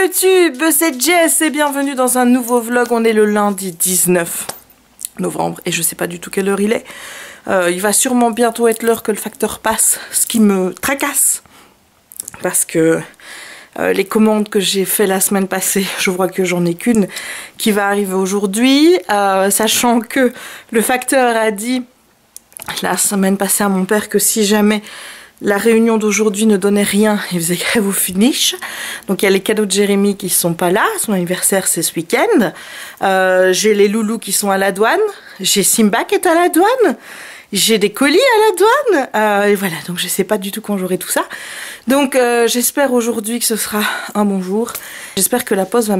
YouTube, c'est Jess et bienvenue dans un nouveau vlog. On est le lundi 19 novembre et je sais pas du tout quelle heure il est. Il va sûrement bientôt être l'heure que le facteur passe, ce qui me tracasse. Parce que les commandes que j'ai fait la semaine passée, je vois que j'en ai qu'une qui va arriver aujourd'hui. Sachant que le facteur a dit la semaine passée à mon père que si jamais la réunion d'aujourd'hui ne donnait rien, il faisait grève au finish. Donc il y a les cadeaux de Jérémy qui sont pas là, son anniversaire c'est ce week-end. J'ai les loulous qui sont à la douane, j'ai Simba qui est à la douane, j'ai des colis à la douane. Et voilà, donc je sais pas du tout quand j'aurai tout ça. Donc j'espère aujourd'hui que ce sera un bon jour. J'espère que la poste va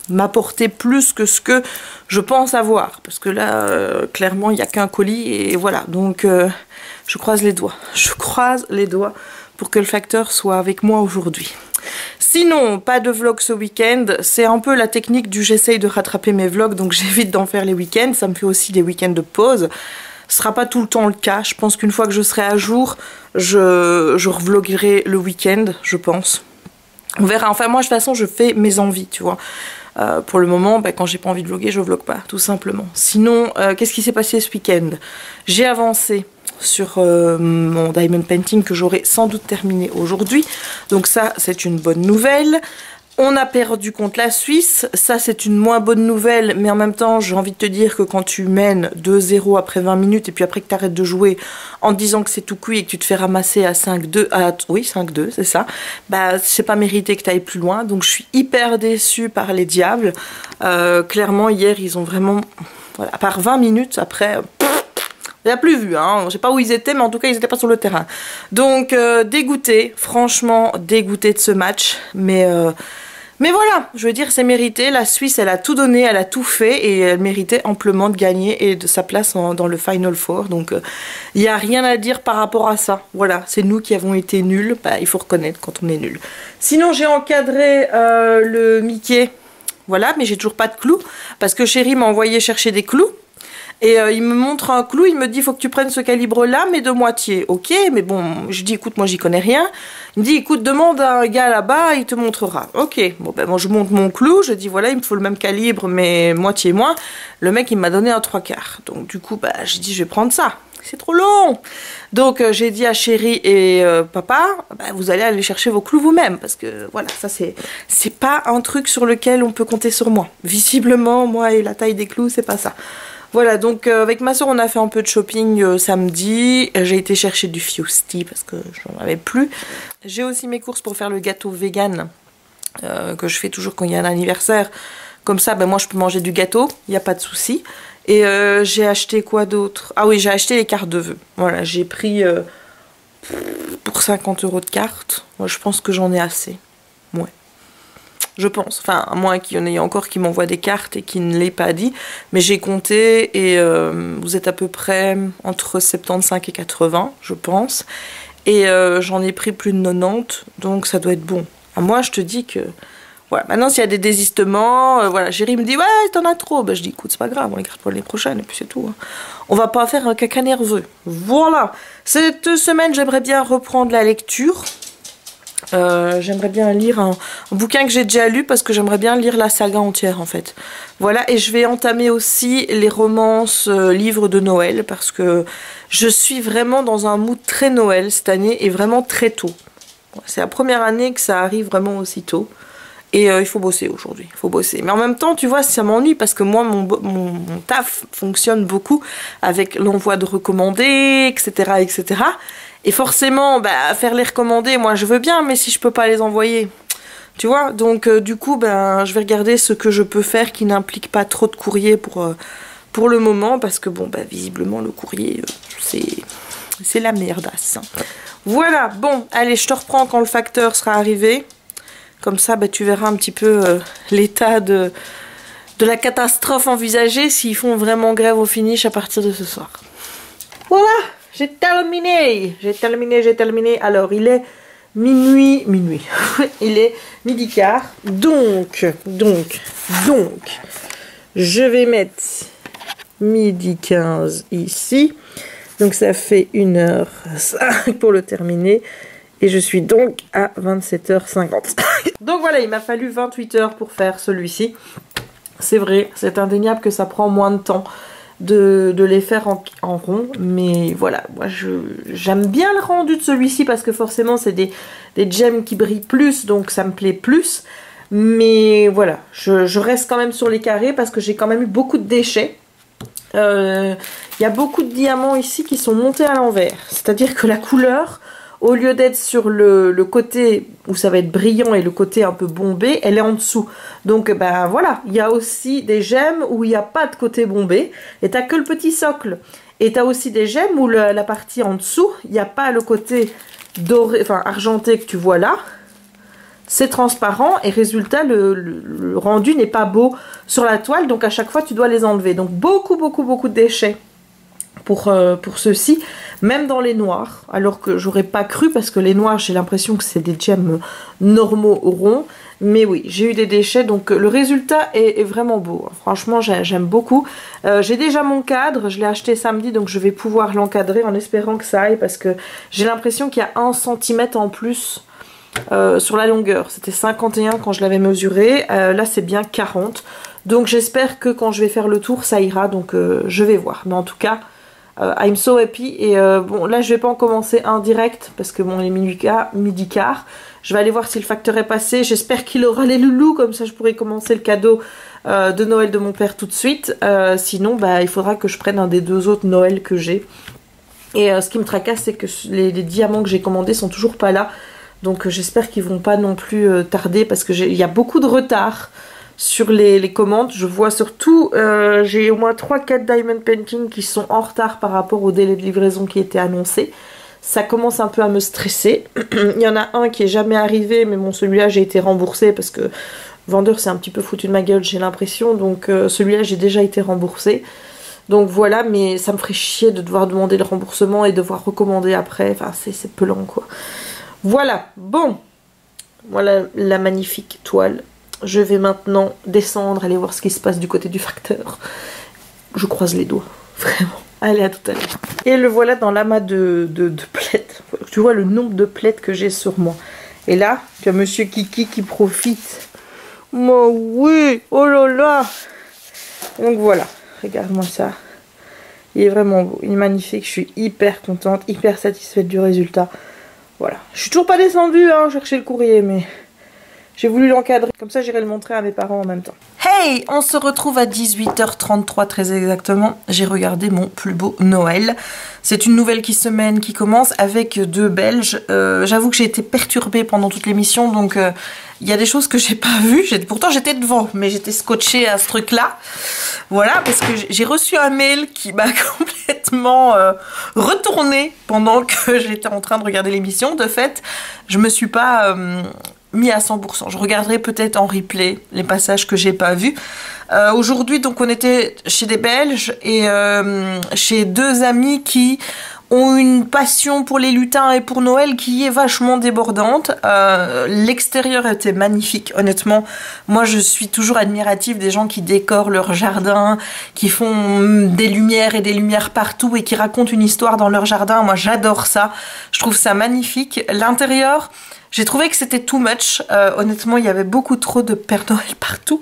m'apporter plus que ce que je pense avoir. Parce que là, clairement, il n'y a qu'un colis et voilà. Donc je croise les doigts. Je croise les doigts pour que le facteur soit avec moi aujourd'hui. Sinon, pas de vlog ce week-end. C'est un peu la technique du j'essaye de rattraper mes vlogs. Donc j'évite d'en faire les week-ends. Ça me fait aussi des week-ends de pause. Ce sera pas tout le temps le cas. Je pense qu'une fois que je serai à jour, je revloguerai le week-end, je pense. On verra. Enfin, moi, de toute façon, je fais mes envies, tu vois. Pour le moment, quand j'ai pas envie de vlogger, je vlog pas, tout simplement. Sinon, qu'est-ce qui s'est passé ce week-end? J'ai avancé sur mon diamond painting que j'aurai sans doute terminé aujourd'hui. Donc ça, c'est une bonne nouvelle. On a perdu contre la Suisse, ça c'est une moins bonne nouvelle, mais en même temps j'ai envie de te dire que quand tu mènes 2-0 après 20 minutes et puis après que tu arrêtes de jouer en te disant que c'est tout cuit et que tu te fais ramasser à 5-2, oui 5-2 c'est ça, bah c'est pas mérité que tu ailles plus loin, donc je suis hyper déçue par les diables. Clairement hier ils ont vraiment, voilà, à part 20 minutes après... Il n'y a plus vu, hein. Je sais pas où ils étaient, mais en tout cas, ils n'étaient pas sur le terrain. Donc, dégoûté, franchement, dégoûté de ce match. Mais voilà, je veux dire, c'est mérité. La Suisse, elle a tout donné, elle a tout fait et elle méritait amplement de gagner et de sa place dans le Final Four. Donc, il n'y a rien à dire par rapport à ça. Voilà, c'est nous qui avons été nuls. Bah, il faut reconnaître quand on est nul. Sinon, j'ai encadré le Mickey. Voilà, mais j'ai toujours pas de clous parce que Chéri m'a envoyé chercher des clous. Et il me montre un clou, il me dit, il faut que tu prennes ce calibre-là, mais de moitié. Ok, mais bon, je dis, écoute, moi, j'y connais rien. Il me dit, écoute, demande à un gars là-bas, il te montrera. Ok, bon, ben, moi, je monte mon clou, je dis, voilà, il me faut le même calibre, mais moitié moins. Le mec, il m'a donné un 3/4. Donc, du coup, bah, j'ai dit, je vais prendre ça. C'est trop long. Donc, j'ai dit à Chéri et papa, bah, vous allez aller chercher vos clous vous-même. Parce que, voilà, ça, c'est pas un truc sur lequel on peut compter sur moi. Visiblement, moi et la taille des clous, c'est pas ça. Voilà, donc avec ma soeur, on a fait un peu de shopping samedi. J'ai été chercher du Fusti parce que j'en avais plus. J'ai aussi mes courses pour faire le gâteau vegan que je fais toujours quand il y a un anniversaire. Comme ça, ben, moi, je peux manger du gâteau, il n'y a pas de souci. Et j'ai acheté quoi d'autre? Ah oui, j'ai acheté les cartes de vœux. Voilà, j'ai pris pour 50 € de cartes. Moi, je pense que j'en ai assez. Ouais. Je pense, enfin à moins qu'il y en ait encore qui m'envoient des cartes et qui ne l'aient pas dit, mais j'ai compté et vous êtes à peu près entre 75 et 80 je pense, et j'en ai pris plus de 90, donc ça doit être bon. À moi je te dis que, voilà, maintenant s'il y a des désistements, voilà, Chéri me dit ouais t'en as trop, ben je dis écoute c'est pas grave, on les garde pour l'année prochaine et puis c'est tout, hein. On va pas faire un caca nerveux. Voilà, cette semaine j'aimerais bien reprendre la lecture. J'aimerais bien lire un bouquin que j'ai déjà lu parce que j'aimerais bien lire la saga entière en fait. Voilà, et je vais entamer aussi les romances, livres de Noël parce que je suis vraiment dans un mood très Noël cette année et vraiment très tôt. C'est la première année que ça arrive vraiment aussi tôt. Et il faut bosser aujourd'hui, il faut bosser. Mais en même temps, tu vois, ça m'ennuie parce que moi, mon taf fonctionne beaucoup avec l'envoi de recommandés, etc., etc. Et forcément, bah, faire les recommandés, moi je veux bien, mais si je peux pas les envoyer, tu vois. Donc du coup, ben, je vais regarder ce que je peux faire qui n'implique pas trop de courrier pour le moment, parce que bon, bah, visiblement le courrier, c'est la merdasse. Voilà, bon, allez, je te reprends quand le facteur sera arrivé. Comme ça, bah, tu verras un petit peu l'état de la catastrophe envisagée s'ils font vraiment grève au finish à partir de ce soir. Voilà, j'ai terminé. J'ai terminé. Alors, il est minuit. Il est 12h15. Donc, je vais mettre 12h15 ici. Donc, ça fait 1h05 pour le terminer. Et je suis donc à 27h50. Donc voilà, il m'a fallu 28 heures pour faire celui-ci. C'est vrai, c'est indéniable que ça prend moins de temps de les faire en rond. Mais voilà, moi j'aime bien le rendu de celui-ci parce que forcément c'est des gemmes qui brillent plus, donc ça me plaît plus. Mais voilà, je reste quand même sur les carrés parce que j'ai quand même eu beaucoup de déchets. Il y a beaucoup de diamants ici qui sont montés à l'envers. C'est-à-dire que la couleur, au lieu d'être sur le côté où ça va être brillant et le côté un peu bombé, elle est en dessous. Donc ben voilà, il y a aussi des gemmes où il n'y a pas de côté bombé et t'as que le petit socle. Et t'as aussi des gemmes où la partie en dessous, il n'y a pas le côté doré, enfin argenté que tu vois là. C'est transparent et résultat, le rendu n'est pas beau sur la toile. Donc à chaque fois, tu dois les enlever. Donc beaucoup de déchets pour ceux-ci, même dans les noirs. Alors que j'aurais pas cru parce que les noirs, j'ai l'impression que c'est des gemmes normaux ronds. Mais oui, j'ai eu des déchets. Donc le résultat est vraiment beau. Franchement, j'aime beaucoup. J'ai déjà mon cadre. Je l'ai acheté samedi. Donc je vais pouvoir l'encadrer en espérant que ça aille. Parce que j'ai l'impression qu'il y a 1 centimètre en plus. Sur la longueur, c'était 51 quand je l'avais mesuré, là c'est bien 40, donc j'espère que quand je vais faire le tour ça ira, donc je vais voir, mais en tout cas I'm so happy. Et bon là je vais pas en commencer un direct parce que bon il est midi quart, je vais aller voir si le facteur est passé, j'espère qu'il aura les loulous, comme ça je pourrai commencer le cadeau de Noël de mon père tout de suite, sinon bah, il faudra que je prenne un des 2 autres Noël que j'ai. Et ce qui me tracasse c'est que les diamants que j'ai commandés sont toujours pas là. Donc j'espère qu'ils vont pas non plus tarder parce que il y a beaucoup de retard sur les commandes. Je vois surtout, j'ai au moins 3-4 diamond painting qui sont en retard par rapport au délai de livraison qui était annoncé. Ça commence un peu à me stresser. Il y en a un qui est jamais arrivé, mais bon celui-là j'ai été remboursé parce que le vendeur s'est un petit peu foutu de ma gueule, j'ai l'impression. Donc celui-là j'ai déjà été remboursé. Donc voilà, mais ça me ferait chier de devoir demander le remboursement et devoir recommander après. Enfin c'est pelant quoi. Voilà, bon, voilà la magnifique toile. Je vais maintenant descendre, aller voir ce qui se passe du côté du facteur. Je croise les doigts, vraiment. Allez, à tout à l'heure. Et le voilà dans l'amas de plaids. Tu vois le nombre de plaids que j'ai sur moi. Et là, tu as Monsieur Kiki qui profite. Moi, oui, oh là là. Donc voilà, regarde-moi ça. Il est vraiment beau, il est magnifique. Je suis hyper contente, hyper satisfaite du résultat. Voilà, je suis toujours pas descendue chercher le courrier, mais j'ai voulu l'encadrer. Comme ça, j'irai le montrer à mes parents en même temps. Hey, on se retrouve à 18h33 très exactement. J'ai regardé mon plus beau Noël. C'est une nouvelle semaine qui commence avec 2 Belges. J'avoue que j'ai été perturbée pendant toute l'émission, donc il y a des choses que j'ai pas vues. Pourtant, j'étais devant, mais j'étais scotchée à ce truc-là. Voilà, parce que j'ai reçu un mail qui m'a complètement retournée pendant que j'étais en train de regarder l'émission. De fait, je me suis pas mis à 100%. Je regarderai peut-être en replay les passages que j'ai pas vus. Aujourd'hui, donc, on était chez des Belges et chez 2 amis qui ont une passion pour les lutins et pour Noël qui est vachement débordante. L'extérieur était magnifique, honnêtement. Moi, je suis toujours admirative des gens qui décorent leur jardin, qui font des lumières et des lumières partout et qui racontent une histoire dans leur jardin. Moi, j'adore ça. Je trouve ça magnifique. L'intérieur, j'ai trouvé que c'était too much. Honnêtement, il y avait beaucoup trop de Père Noël partout.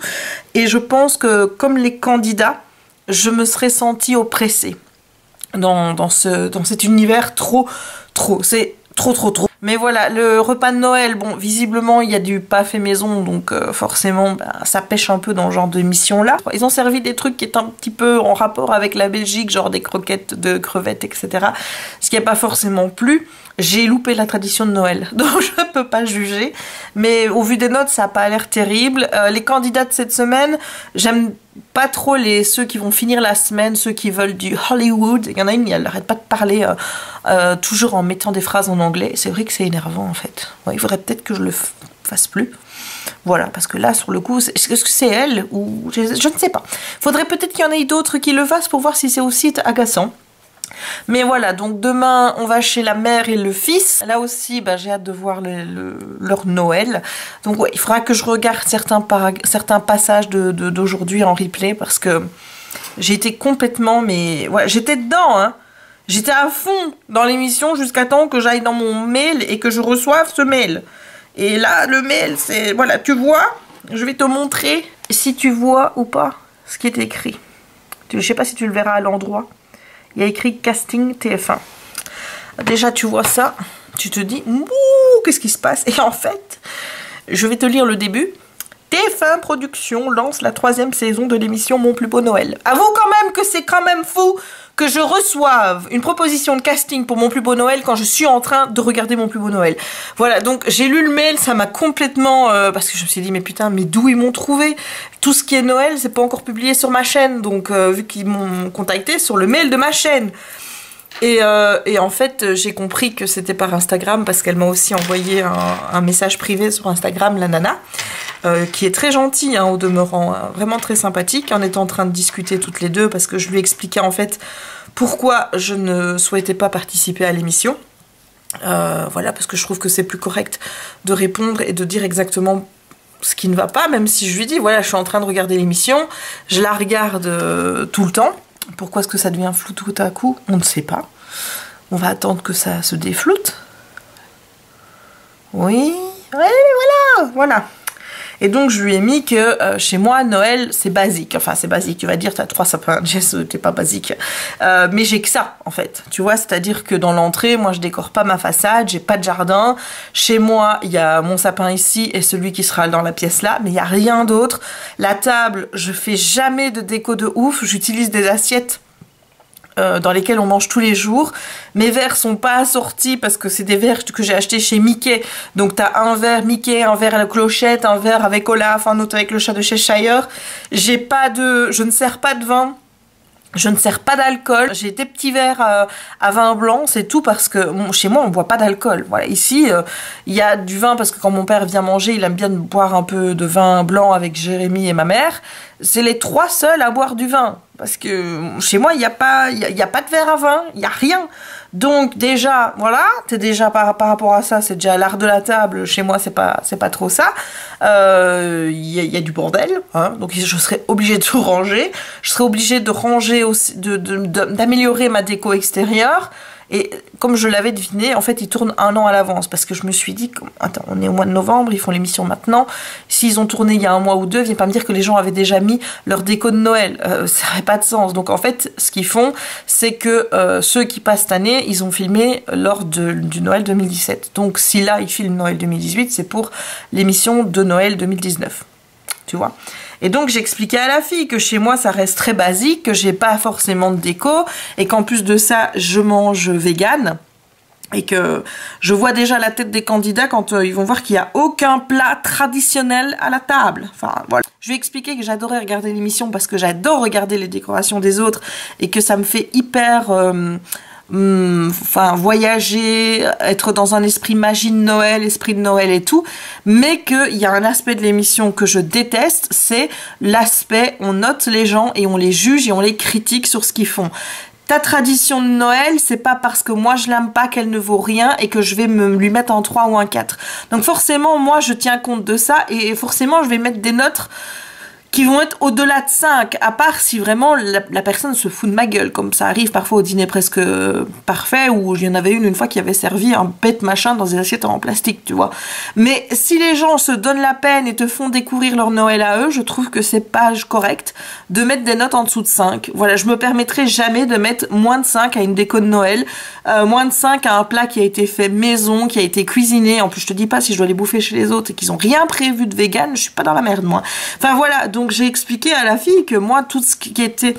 Et je pense que, comme les candidats, je me serais sentie oppressée dans cet univers trop. C'est trop. Mais voilà, le repas de Noël, bon, visiblement, il y a du pas fait maison, donc forcément, ça pêche un peu dans ce genre de mission-là. Ils ont servi des trucs qui est un petit peu en rapport avec la Belgique, genre des croquettes de crevettes, etc. Ce qui n'a pas forcément plu. J'ai loupé la tradition de Noël, donc je ne peux pas juger. Mais au vu des notes, ça n'a pas l'air terrible. Les candidats de cette semaine, j'aime pas trop ceux qui vont finir la semaine, ceux qui veulent du Hollywood. Il y en a une, elle n'arrête pas de parler toujours en mettant des phrases en anglais. C'est vrai que c'est énervant en fait. Ouais, il faudrait peut-être que je le fasse plus. Voilà, parce que là, sur le coup, est-ce que c'est elle ou je ne sais pas. Faudrait peut-être qu'il y en ait d'autres qui le fassent pour voir si c'est aussi agaçant. Mais voilà, donc demain on va chez la mère et le fils. Là aussi j'ai hâte de voir leur Noël. Donc ouais, il faudra que je regarde certains passages d'aujourd'hui en replay parce que j'ai été complètement, mais ouais, j'étais dedans J'étais à fond dans l'émission jusqu'à temps que j'aille dans mon mail et que je reçoive ce mail. Et là, le mail, c'est... Voilà, tu vois, je vais te montrer si tu vois ou pas ce qui est écrit. Je sais pas si tu le verras à l'endroit. Il y a écrit casting TF1. Déjà, tu vois ça, tu te dis, ouh, qu'est-ce qui se passe? Et en fait, je vais te lire le début. TF1 Productions lance la 3e saison de l'émission Mon plus beau Noël. Avoue quand même que c'est quand même fou que je reçoive une proposition de casting pour Mon plus beau Noël quand je suis en train de regarder Mon plus beau Noël. Voilà, donc j'ai lu le mail, ça m'a complètement... parce que je me suis dit, mais putain, mais d'où ils m'ont trouvé? Tout ce qui est Noël, c'est pas encore publié sur ma chaîne, donc vu qu'ils m'ont contacté sur le mail de ma chaîne. Et en fait, j'ai compris que c'était par Instagram parce qu'elle m'a aussi envoyé un message privé sur Instagram, la nana, qui est très gentille hein, au demeurant, hein, vraiment très sympathique. On était en train de discuter toutes les deux parce que je lui expliquais en fait pourquoi je ne souhaitais pas participer à l'émission. Voilà, parce que je trouve que c'est plus correct de répondre et de dire exactement ce qui ne va pas, même si je lui dis, voilà, je suis en train de regarder l'émission, je la regarde tout le temps. Pourquoi est-ce que ça devient flou tout à coup? On ne sait pas. On va attendre que ça se défloute. Oui, voilà. Et donc je lui ai mis que chez moi Noël c'est basique. Enfin c'est basique, tu vas dire t'as 3 sapins, Jess, t'es pas basique. Mais j'ai que ça en fait. Tu vois, c'est-à-dire que dans l'entrée, moi je décore pas ma façade, j'ai pas de jardin. Chez moi il y a mon sapin ici et celui qui sera dans la pièce là, mais il y a rien d'autre. La table, je fais jamais de déco de ouf, j'utilise des assiettes dans lesquels on mange tous les jours. Mes verres sont pas assortis parce que c'est des verres que j'ai achetés chez Mickey. Donc t'as un verre Mickey, un verre à la clochette, un verre avec Olaf, un autre avec le chat de Cheshire. Je ne sers pas de vin. Je ne sers pas d'alcool, j'ai des petits verres à vin blanc, c'est tout parce que chez moi on boit pas d'alcool. Voilà, ici il y a du vin parce que quand mon père vient manger, il aime bien boire un peu de vin blanc avec Jérémy et ma mère. C'est les 3 seuls à boire du vin parce que chez moi il y a pas de verre à vin, il y a rien. Donc déjà voilà, t'es déjà par rapport à ça, c'est déjà l'art de la table. Chez moi c'est pas trop ça. Il y a du bordel, hein, donc je serais obligée de tout ranger. Je serais obligée de ranger aussi, d'améliorer ma déco extérieure. Et comme je l'avais deviné, en fait, ils tournent 1 an à l'avance parce que je me suis dit, attends, on est au mois de novembre, ils font l'émission maintenant. S'ils ont tourné il y a 1 mois ou 2, viens pas me dire que les gens avaient déjà mis leur déco de Noël. Ça n'aurait pas de sens. Donc en fait, ce qu'ils font, c'est que ceux qui passent cette année, ils ont filmé lors du Noël 2017. Donc si là, ils filment Noël 2018, c'est pour l'émission de Noël 2019. Tu vois. Et donc j'expliquais à la fille que chez moi ça reste très basique, que j'ai pas forcément de déco et qu'en plus de ça je mange vegan et que je vois déjà la tête des candidats quand ils vont voir qu'il n'y a aucun plat traditionnel à la table. Enfin voilà. Je lui ai expliqué que j'adorais regarder l'émission parce que j'adore regarder les décorations des autres et que ça me fait hyper... voyager, être dans un esprit magie de Noël, esprit de Noël et tout, mais qu'il y a un aspect de l'émission que je déteste, c'est l'aspect on note les gens et on les juge et on les critique sur ce qu'ils font. Ta tradition de Noël, c'est pas parce que moi je l'aime pas qu'elle ne vaut rien et que je vais lui mettre un 3 ou un 4. Donc forcément, moi je tiens compte de ça et forcément je vais mettre des notes qui vont être au-delà de 5, à part si vraiment la personne se fout de ma gueule, comme ça arrive parfois au dîner presque parfait, où il y en avait une fois qui avait servi un bête machin dans des assiettes en plastique, tu vois. Mais si les gens se donnent la peine et te font découvrir leur Noël à eux, je trouve que c'est pas correct de mettre des notes en dessous de 5. Voilà, je me permettrai jamais de mettre moins de 5 à une déco de Noël, moins de 5 à un plat qui a été fait maison, qui a été cuisiné. En plus, je te dis pas si je dois les bouffer chez les autres et qu'ils ont rien prévu de vegan, je suis pas dans la merde, moi. Enfin voilà, donc j'ai expliqué à la fille que moi, tout ce qui était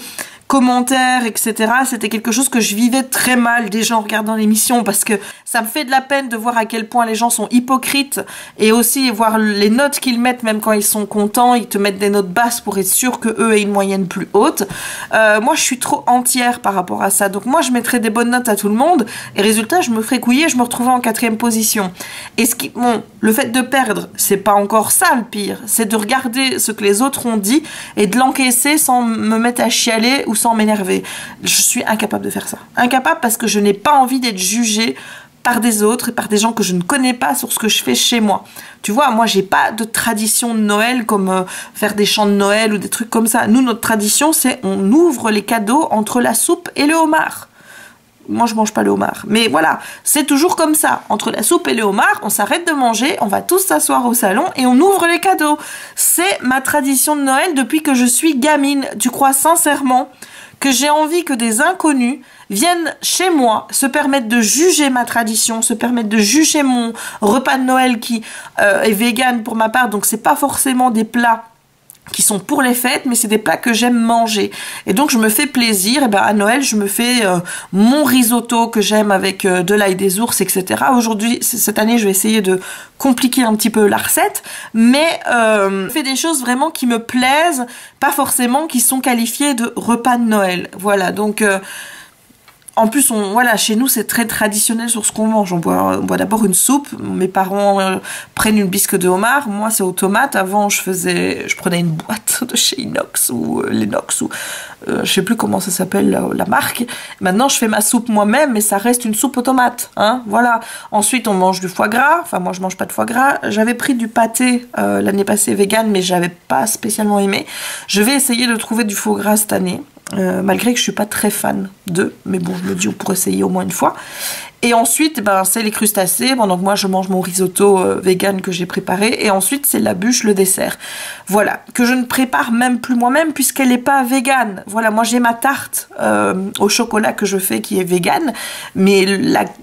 commentaires, etc., c'était quelque chose que je vivais très mal déjà en regardant l'émission parce que ça me fait de la peine de voir à quel point les gens sont hypocrites et aussi voir les notes qu'ils mettent même quand ils sont contents, ils te mettent des notes basses pour être sûr que eux aient une moyenne plus haute. Moi, je suis trop entière par rapport à ça. Donc moi, je mettrais des bonnes notes à tout le monde et résultat, je me ferais couiller, je me retrouvais en 4e position. Et le fait de perdre, c'est pas encore ça le pire, c'est de regarder ce que les autres ont dit et de l'encaisser sans me mettre à chialer ou sans m'énerver. Je suis incapable de faire ça. Incapable parce que je n'ai pas envie d'être jugée par des autres et par des gens que je ne connais pas sur ce que je fais chez moi. Tu vois, moi, j'ai pas de tradition de Noël comme faire des chants de Noël ou des trucs comme ça. Nous, notre tradition, c'est on ouvre les cadeaux entre la soupe et le homard. moi je mange pas le homard. Mais voilà, c'est toujours comme ça. Entre la soupe et le homard, on s'arrête de manger, on va tous s'asseoir au salon et on ouvre les cadeaux. C'est ma tradition de Noël depuis que je suis gamine. Tu crois sincèrement que j'ai envie que des inconnus viennent chez moi, se permettent de juger ma tradition, se permettent de juger mon repas de Noël qui est vegan pour ma part, donc c'est pas forcément des plats qui sont pour les fêtes, mais c'est des plats que j'aime manger. Et donc, je me fais plaisir. Et ben, à Noël, je me fais mon risotto que j'aime avec de l'ail des ours, etc. Aujourd'hui, cette année, je vais essayer de compliquer un petit peu la recette, mais je fais des choses vraiment qui me plaisent, pas forcément qui sont qualifiées de repas de Noël. Voilà, donc... En plus, voilà, chez nous, c'est très traditionnel sur ce qu'on mange. On boit d'abord une soupe. Mes parents prennent une bisque de homard. Moi, c'est aux tomates. Avant, je prenais une boîte de chez Inox ou l'Inox ou je sais plus comment ça s'appelle la marque. Maintenant, je fais ma soupe moi-même, mais ça reste une soupe aux tomates. Hein, voilà. Ensuite, on mange du foie gras. Enfin, moi, je mange pas de foie gras. J'avais pris du pâté l'année passée vegan, mais j'avais pas spécialement aimé. Je vais essayer de trouver du foie gras cette année. Malgré que je suis pas très fan d'eux, mais bon, je me dis on pourrait essayer au moins une fois. Et ensuite, ben, c'est les crustacés. Bon, donc moi, je mange mon risotto vegan que j'ai préparé. Et ensuite, c'est la bûche, le dessert. Voilà, que je ne prépare même plus moi-même puisqu'elle n'est pas vegan. Voilà, moi, j'ai ma tarte au chocolat que je fais qui est vegan. Mais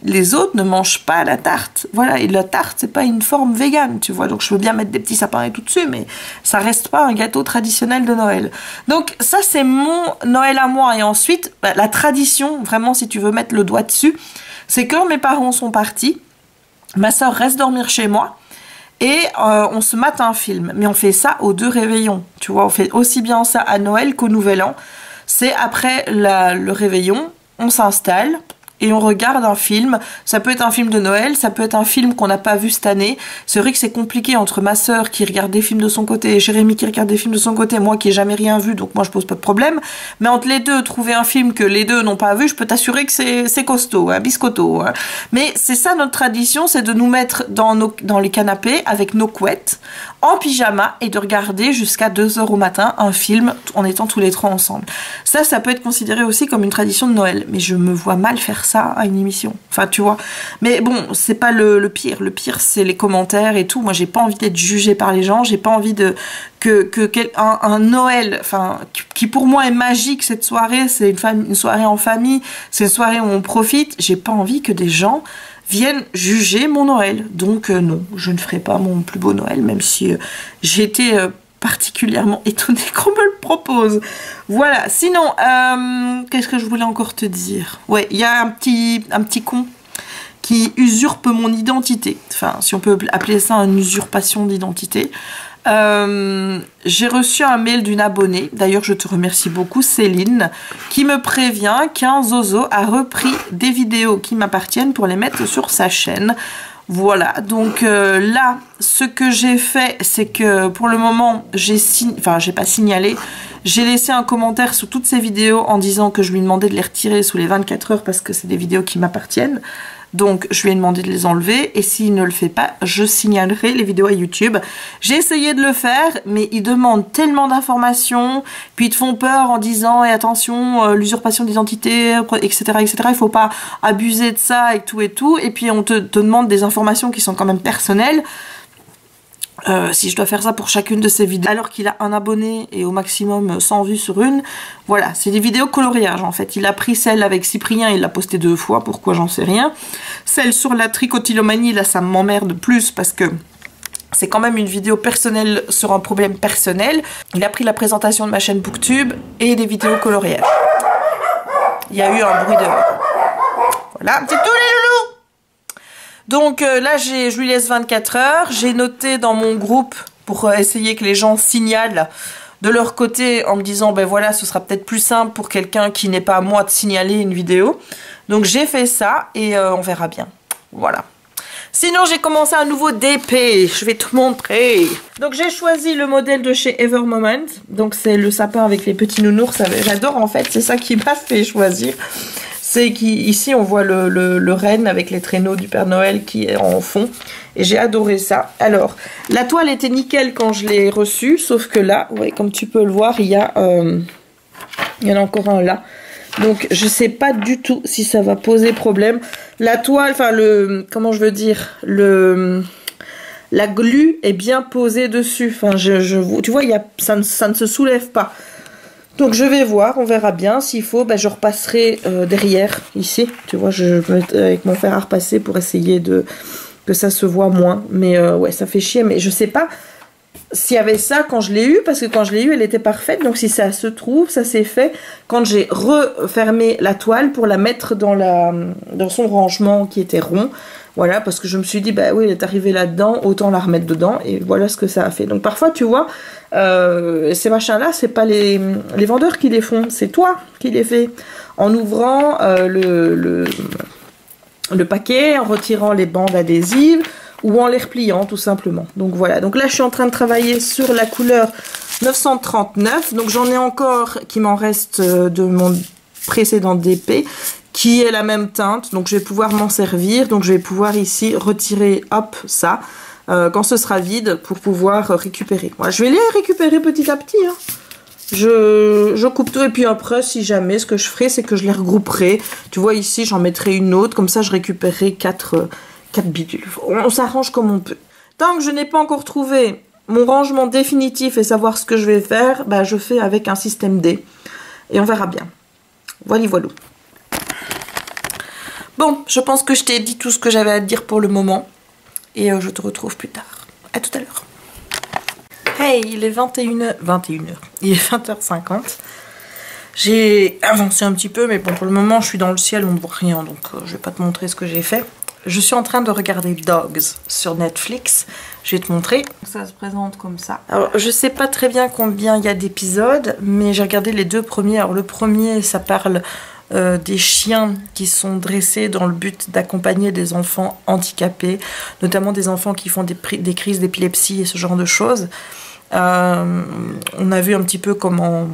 les autres ne mangent pas la tarte. Voilà, et la tarte, c'est pas une forme vegan, tu vois. Donc, je veux bien mettre des petits sapins et tout dessus, mais ça reste pas un gâteau traditionnel de Noël. Donc, ça, c'est mon Noël à moi. Et ensuite, bah, la tradition, vraiment, si tu veux mettre le doigt dessus, c'est quand mes parents sont partis, ma soeur reste dormir chez moi et on se mate un film. Mais on fait ça aux 2 réveillons, tu vois, on fait aussi bien ça à Noël qu'au Nouvel An. C'est après le réveillon, on s'installe et on regarde un film. Ça peut être un film de Noël, ça peut être un film qu'on n'a pas vu cette année. C'est vrai que c'est compliqué entre ma sœur qui regarde des films de son côté et Jérémy qui regarde des films de son côté, moi qui ai jamais rien vu, donc moi je pose pas de problème. Mais entre les deux, trouver un film que les deux n'ont pas vu, je peux t'assurer que c'est costaud, hein, biscotto. Hein. Mais c'est ça notre tradition, c'est de nous mettre dans les canapés avec nos couettes, en pyjama et de regarder jusqu'à 2h au matin un film en étant tous les 3 ensemble. Ça peut être considéré aussi comme une tradition de Noël, mais je me vois mal faire ça à une émission. Enfin, tu vois. Mais bon, c'est pas le pire. Le pire, c'est les commentaires et tout. Moi, j'ai pas envie d'être jugée par les gens. J'ai pas envie un Noël, enfin, qui pour moi est magique, cette soirée. C'est une soirée en famille. C'est une soirée où on profite. J'ai pas envie que des gens viennent juger mon Noël. Donc, non, je ne ferai pas mon plus beau Noël, même si j'ai été... particulièrement étonnée qu'on me le propose. Voilà, sinon, qu'est-ce que je voulais encore te dire? Ouais, il y a un petit con qui usurpe mon identité. Enfin, si on peut appeler ça une usurpation d'identité. J'ai reçu un mail d'une abonnée, d'ailleurs je te remercie beaucoup Céline, qui me prévient qu'un zozo a repris des vidéos qui m'appartiennent pour les mettre sur sa chaîne. Voilà, donc là, ce que j'ai fait, c'est que pour le moment, j'ai pas signalé, j'ai laissé un commentaire sous toutes ces vidéos en disant que je lui demandais de les retirer sous les 24 heures parce que c'est des vidéos qui m'appartiennent. Donc, je lui ai demandé de les enlever et s'il ne le fait pas, je signalerai les vidéos à YouTube. J'ai essayé de le faire, mais ils demandent tellement d'informations, puis ils te font peur en disant, et attention, l'usurpation d'identité, etc., etc. Il faut pas abuser de ça et tout. Et puis, on te demande des informations qui sont quand même personnelles. Si je dois faire ça pour chacune de ces vidéos, alors qu'il a un abonné et au maximum 100 vues sur une, voilà, c'est des vidéos coloriage en fait. Il a pris celle avec Cyprien, il l'a postée 2 fois, pourquoi j'en sais rien. Celle sur la trichotillomanie, là ça m'emmerde plus parce que c'est quand même une vidéo personnelle sur un problème personnel. Il a pris la présentation de ma chaîne Booktube et des vidéos coloriage. Il y a eu un bruit de... Voilà, c'est tout les loulous. Donc là, je lui laisse 24 heures. J'ai noté dans mon groupe pour essayer que les gens signalent de leur côté en me disant, ben voilà, ce sera peut-être plus simple pour quelqu'un qui n'est pas à moi de signaler une vidéo. Donc j'ai fait ça et on verra bien. Voilà. Sinon, j'ai commencé un nouveau DP. Je vais te montrer. Donc j'ai choisi le modèle de chez Evermoment. Donc c'est le sapin avec les petits nounours. J'adore en fait, c'est ça qui m'a fait choisir. C'est qu'ici on voit le renne avec les traîneaux du Père Noël qui est en fond. Et j'ai adoré ça. Alors, la toile était nickel quand je l'ai reçue. Sauf que là, ouais, comme tu peux le voir, il y en a encore un là. Donc je sais pas du tout si ça va poser problème. La toile, enfin comment je veux dire, la glu est bien posée dessus. Enfin tu vois, ça ne se soulève pas. Donc je vais voir, on verra bien. S'il faut, je repasserai derrière, ici. Tu vois, je vais mettre avec mon fer à repasser pour essayer que ça se voit moins. Mais ouais, ça fait chier. Mais je sais pas s'il y avait ça quand je l'ai eu, parce que quand je l'ai eu, elle était parfaite. Donc si ça se trouve, ça s'est fait quand j'ai refermé la toile pour la mettre dans son rangement qui était rond. Voilà, parce que je me suis dit, bah oui, elle est arrivée là-dedans, autant la remettre dedans. Et voilà ce que ça a fait. Donc parfois, tu vois, ces machins-là, c'est pas les vendeurs qui les font, c'est toi qui les fais. En ouvrant le paquet, en retirant les bandes adhésives ou en les repliant tout simplement. Donc voilà, donc là je suis en train de travailler sur la couleur 939. Donc j'en ai encore qui m'en reste de mon précédent DP, qui est la même teinte, donc je vais pouvoir m'en servir. Donc je vais pouvoir ici retirer, hop, ça, quand ce sera vide, pour pouvoir récupérer. Voilà, je vais les récupérer petit à petit, hein. Je coupe tout, et puis après, si jamais, ce que je ferai, c'est que je les regrouperai. Tu vois, ici, j'en mettrai une autre, comme ça, je récupérerai 4 bidules. On s'arrange comme on peut. Tant que je n'ai pas encore trouvé mon rangement définitif et savoir ce que je vais faire, je fais avec un système D. Et on verra bien. Voilà, voilà. Bon, je pense que je t'ai dit tout ce que j'avais à te dire pour le moment. Et je te retrouve plus tard. À tout à l'heure. Hey, il est 21h. Il est 20h50. J'ai avancé un petit peu, mais bon, pour le moment, je suis dans le ciel, on ne voit rien. Donc, je vais pas te montrer ce que j'ai fait. Je suis en train de regarder Dogs sur Netflix. Je vais te montrer. Ça se présente comme ça. Alors, je sais pas très bien combien il y a d'épisodes, mais j'ai regardé les 2 premiers. Alors, le premier, ça parle des chiens qui sont dressés dans le but d'accompagner des enfants handicapés, notamment des enfants qui font des crises d'épilepsie et ce genre de choses. On a vu un petit peu comment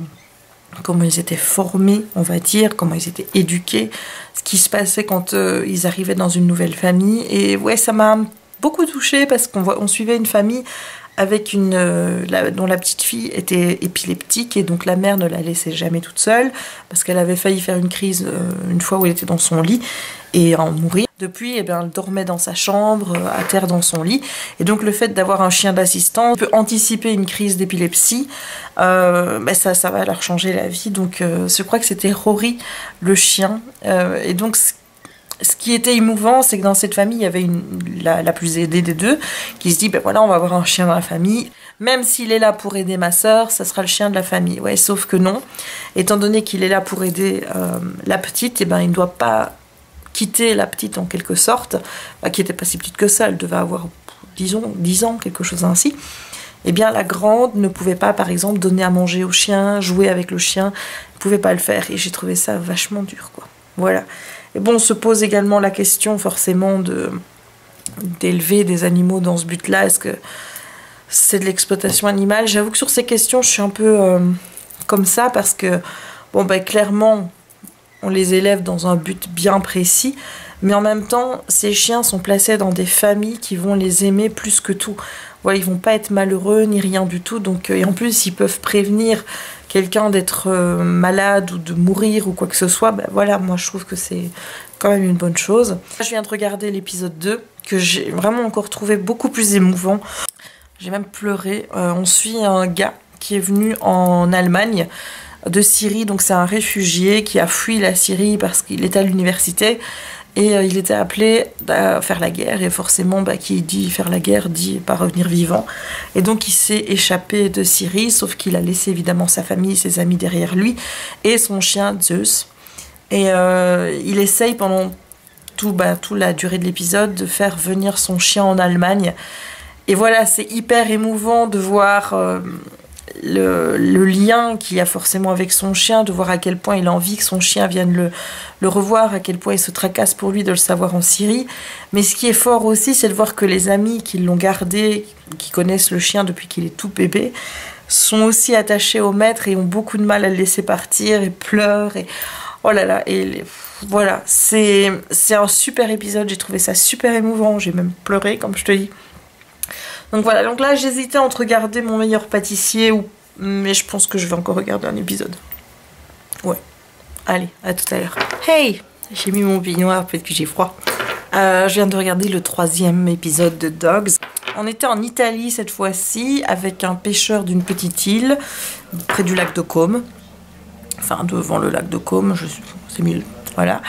ils étaient formés, on va dire, comment ils étaient éduqués, ce qui se passait quand ils arrivaient dans une nouvelle famille. Et ouais, ça m'a beaucoup touchée parce qu'on suivait une famille avec dont la petite fille était épileptique, et donc la mère ne la laissait jamais toute seule parce qu'elle avait failli faire une crise une fois où elle était dans son lit et en mourir. Depuis, elle dormait dans sa chambre, à terre dans son lit. Et donc le fait d'avoir un chien d'assistance peut anticiper une crise d'épilepsie. Ça va leur changer la vie. Donc je crois que c'était Rory, le chien. Et donc ce qui était émouvant, c'est que dans cette famille, il y avait la plus aidée des deux qui se dit, voilà, on va avoir un chien dans la famille. Même s'il est là pour aider ma sœur, ça sera le chien de la famille. Ouais, sauf que non. Étant donné qu'il est là pour aider la petite, il ne doit pas quitter la petite en quelque sorte, qui n'était pas si petite que ça, elle devait avoir, disons, 10 ans, quelque chose ainsi. Eh bien, la grande ne pouvait pas, par exemple, donner à manger au chien, jouer avec le chien, ne pouvait pas le faire. Et j'ai trouvé ça vachement dur, quoi. Voilà. Et bon, on se pose également la question, forcément, d'élever des animaux dans ce but-là. Est-ce que c'est de l'exploitation animale? J'avoue que sur ces questions, je suis un peu comme ça, parce que, clairement, on les élève dans un but bien précis, mais en même temps, ces chiens sont placés dans des familles qui vont les aimer plus que tout. Voilà, ils vont pas être malheureux ni rien du tout. Donc, et en plus, ils peuvent prévenir quelqu'un d'être malade ou de mourir ou quoi que ce soit. Voilà, moi je trouve que c'est quand même une bonne chose. Je viens de regarder l'épisode 2, que j'ai vraiment encore trouvé beaucoup plus émouvant. J'ai même pleuré. On suit un gars qui est venu en Allemagne de Syrie, donc c'est un réfugié qui a fui la Syrie parce qu'il était à l'université et il était appelé à faire la guerre, et forcément qui dit faire la guerre dit pas revenir vivant, et donc il s'est échappé de Syrie, sauf qu'il a laissé évidemment sa famille, ses amis derrière lui et son chien Zeus, et il essaye pendant toute la durée de l'épisode de faire venir son chien en Allemagne. Et voilà, c'est hyper émouvant de voir le lien qu'il y a forcément avec son chien, de voir à quel point il a envie que son chien vienne le revoir, à quel point il se tracasse pour lui de le savoir en Syrie. Mais ce qui est fort aussi, c'est de voir que les amis qui l'ont gardé, qui connaissent le chien depuis qu'il est tout bébé, sont aussi attachés au maître et ont beaucoup de mal à le laisser partir et pleurent. Et oh là là, et voilà, c'est un super épisode, j'ai trouvé ça super émouvant, j'ai même pleuré comme je te dis. Donc voilà, donc là j'hésitais entre regarder Mon meilleur pâtissier mais je pense que je vais encore regarder un épisode. Ouais. Allez, à tout à l'heure. Hey, j'ai mis mon peignoir, peut-être que j'ai froid. Je viens de regarder le 3e épisode de Dogs. On était en Italie cette fois-ci avec un pêcheur d'une petite île près du lac de Côme. Enfin, devant le lac de Côme, c'est mieux. Voilà.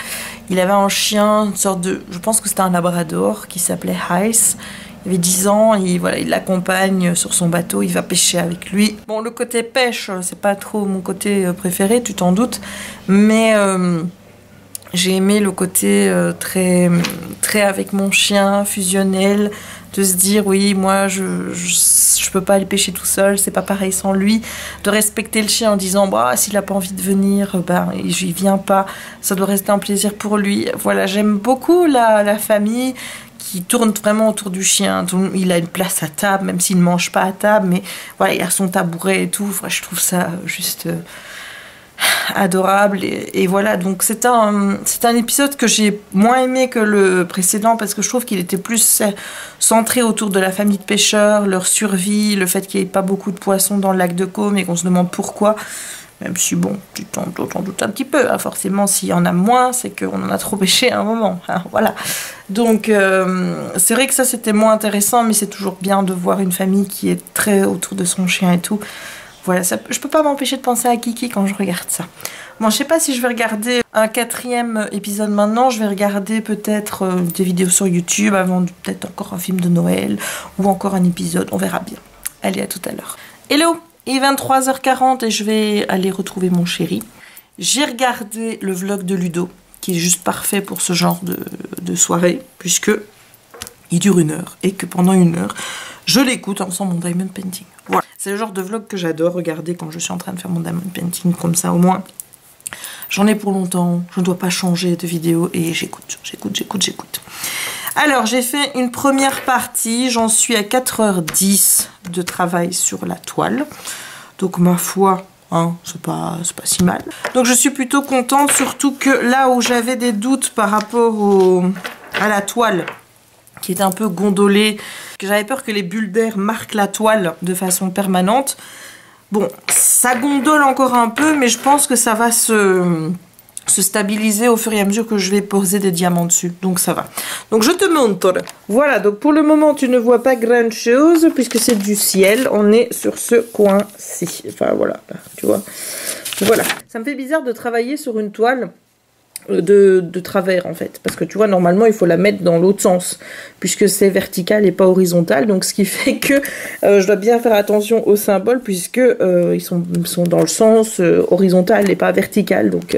Il avait un chien, une sorte de... Je pense que c'était un labrador qui s'appelait Ice. Il avait 10 ans, et voilà, il l'accompagne sur son bateau, il va pêcher avec lui. Bon, le côté pêche, c'est pas trop mon côté préféré, tu t'en doutes. Mais... j'ai aimé le côté très avec mon chien, fusionnel, de se dire oui, moi je peux pas aller pêcher tout seul, c'est pas pareil sans lui, de respecter le chien en disant bah s'il a pas envie de venir, ben il vient pas, ça doit rester un plaisir pour lui. Voilà, j'aime beaucoup la famille qui tourne vraiment autour du chien. Il a une place à table, même s'il ne mange pas à table, mais voilà, il a son tabouret et tout. Enfin, je trouve ça juste adorable et voilà, donc c'est un épisode que j'ai moins aimé que le précédent parce que je trouve qu'il était plus centré autour de la famille de pêcheurs, leur survie, le fait qu'il n'y ait pas beaucoup de poissons dans le lac de Côme et qu'on se demande pourquoi, même si bon, tu t'en doutes un petit peu, hein. Forcément s'il y en a moins c'est qu'on en a trop pêché à un moment, hein, voilà. Donc c'est vrai que ça c'était moins intéressant, mais c'est toujours bien de voir une famille qui est très autour de son chien et tout. Voilà, je peux pas m'empêcher de penser à Kiki quand je regarde ça. Bon, je sais pas si je vais regarder un 4e épisode maintenant. Je vais regarder peut-être des vidéos sur YouTube avant peut-être encore un film de Noël ou encore un épisode. On verra bien. Allez, à tout à l'heure. Hello, il est 23h40 et je vais aller retrouver mon chéri. J'ai regardé le vlog de Ludo, qui est juste parfait pour ce genre de soirée, puisque il dure 1 heure et que pendant 1 heure, je l'écoute en faisant mon diamond painting. Voilà, c'est le genre de vlog que j'adore regarder quand je suis en train de faire mon diamond painting, comme ça au moins. J'en ai pour longtemps, je ne dois pas changer de vidéo et j'écoute. Alors, j'ai fait une première partie, j'en suis à 4h10 de travail sur la toile. Donc, ma foi, hein, c'est pas si mal. Donc, je suis plutôt contente, surtout que là où j'avais des doutes par rapport à la toile, qui est un peu gondolée, que j'avais peur que les bulles d'air marquent la toile de façon permanente. Bon, ça gondole encore un peu, mais je pense que ça va se stabiliser au fur et à mesure que je vais poser des diamants dessus. Donc ça va. Donc je te montre. Voilà, donc pour le moment, tu ne vois pas grand chose, puisque c'est du ciel. On est sur ce coin-ci. Enfin voilà, tu vois. Voilà. Ça me fait bizarre de travailler sur une toile de travers en fait, parce que tu vois normalement il faut la mettre dans l'autre sens puisque c'est vertical et pas horizontal, donc ce qui fait que je dois bien faire attention aux symboles puisque ils sont dans le sens horizontal et pas vertical. Donc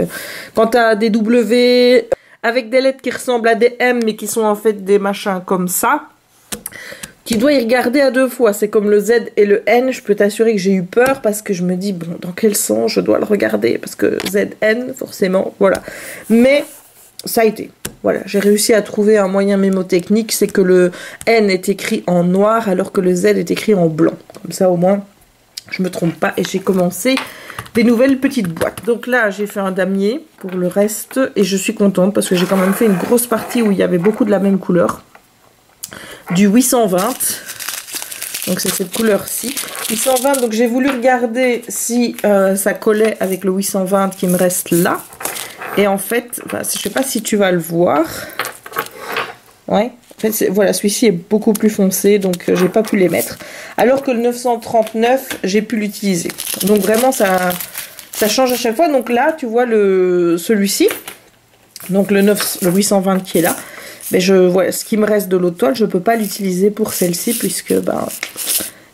quand tu as des W avec des lettres qui ressemblent à des M mais qui sont en fait des machins comme ça, tu dois y regarder à 2 fois. C'est comme le Z et le N. Je peux t'assurer que j'ai eu peur parce que je me dis, bon, dans quel sens je dois le regarder? Parce que ZN, forcément, voilà. Mais ça a été. Voilà, j'ai réussi à trouver un moyen mémotechnique. C'est que le N est écrit en noir alors que le Z est écrit en blanc. Comme ça, au moins, je me trompe pas. Et j'ai commencé des nouvelles petites boîtes. Donc là, j'ai fait un damier pour le reste. Et je suis contente parce que j'ai quand même fait une grosse partie où il y avait beaucoup de la même couleur. Du 820, donc c'est cette couleur-ci. 820, donc j'ai voulu regarder si ça collait avec le 820 qui me reste là. Et en fait, enfin, je sais pas si tu vas le voir. Ouais, en fait, voilà, celui-ci est beaucoup plus foncé, donc j'ai pas pu les mettre. Alors que le 939, j'ai pu l'utiliser. Donc vraiment, ça change à chaque fois. Donc là, tu vois celui-ci, donc le 820 qui est là. Mais voilà, ce qui me reste de l'autre toile, je ne peux pas l'utiliser pour celle-ci puisque ben,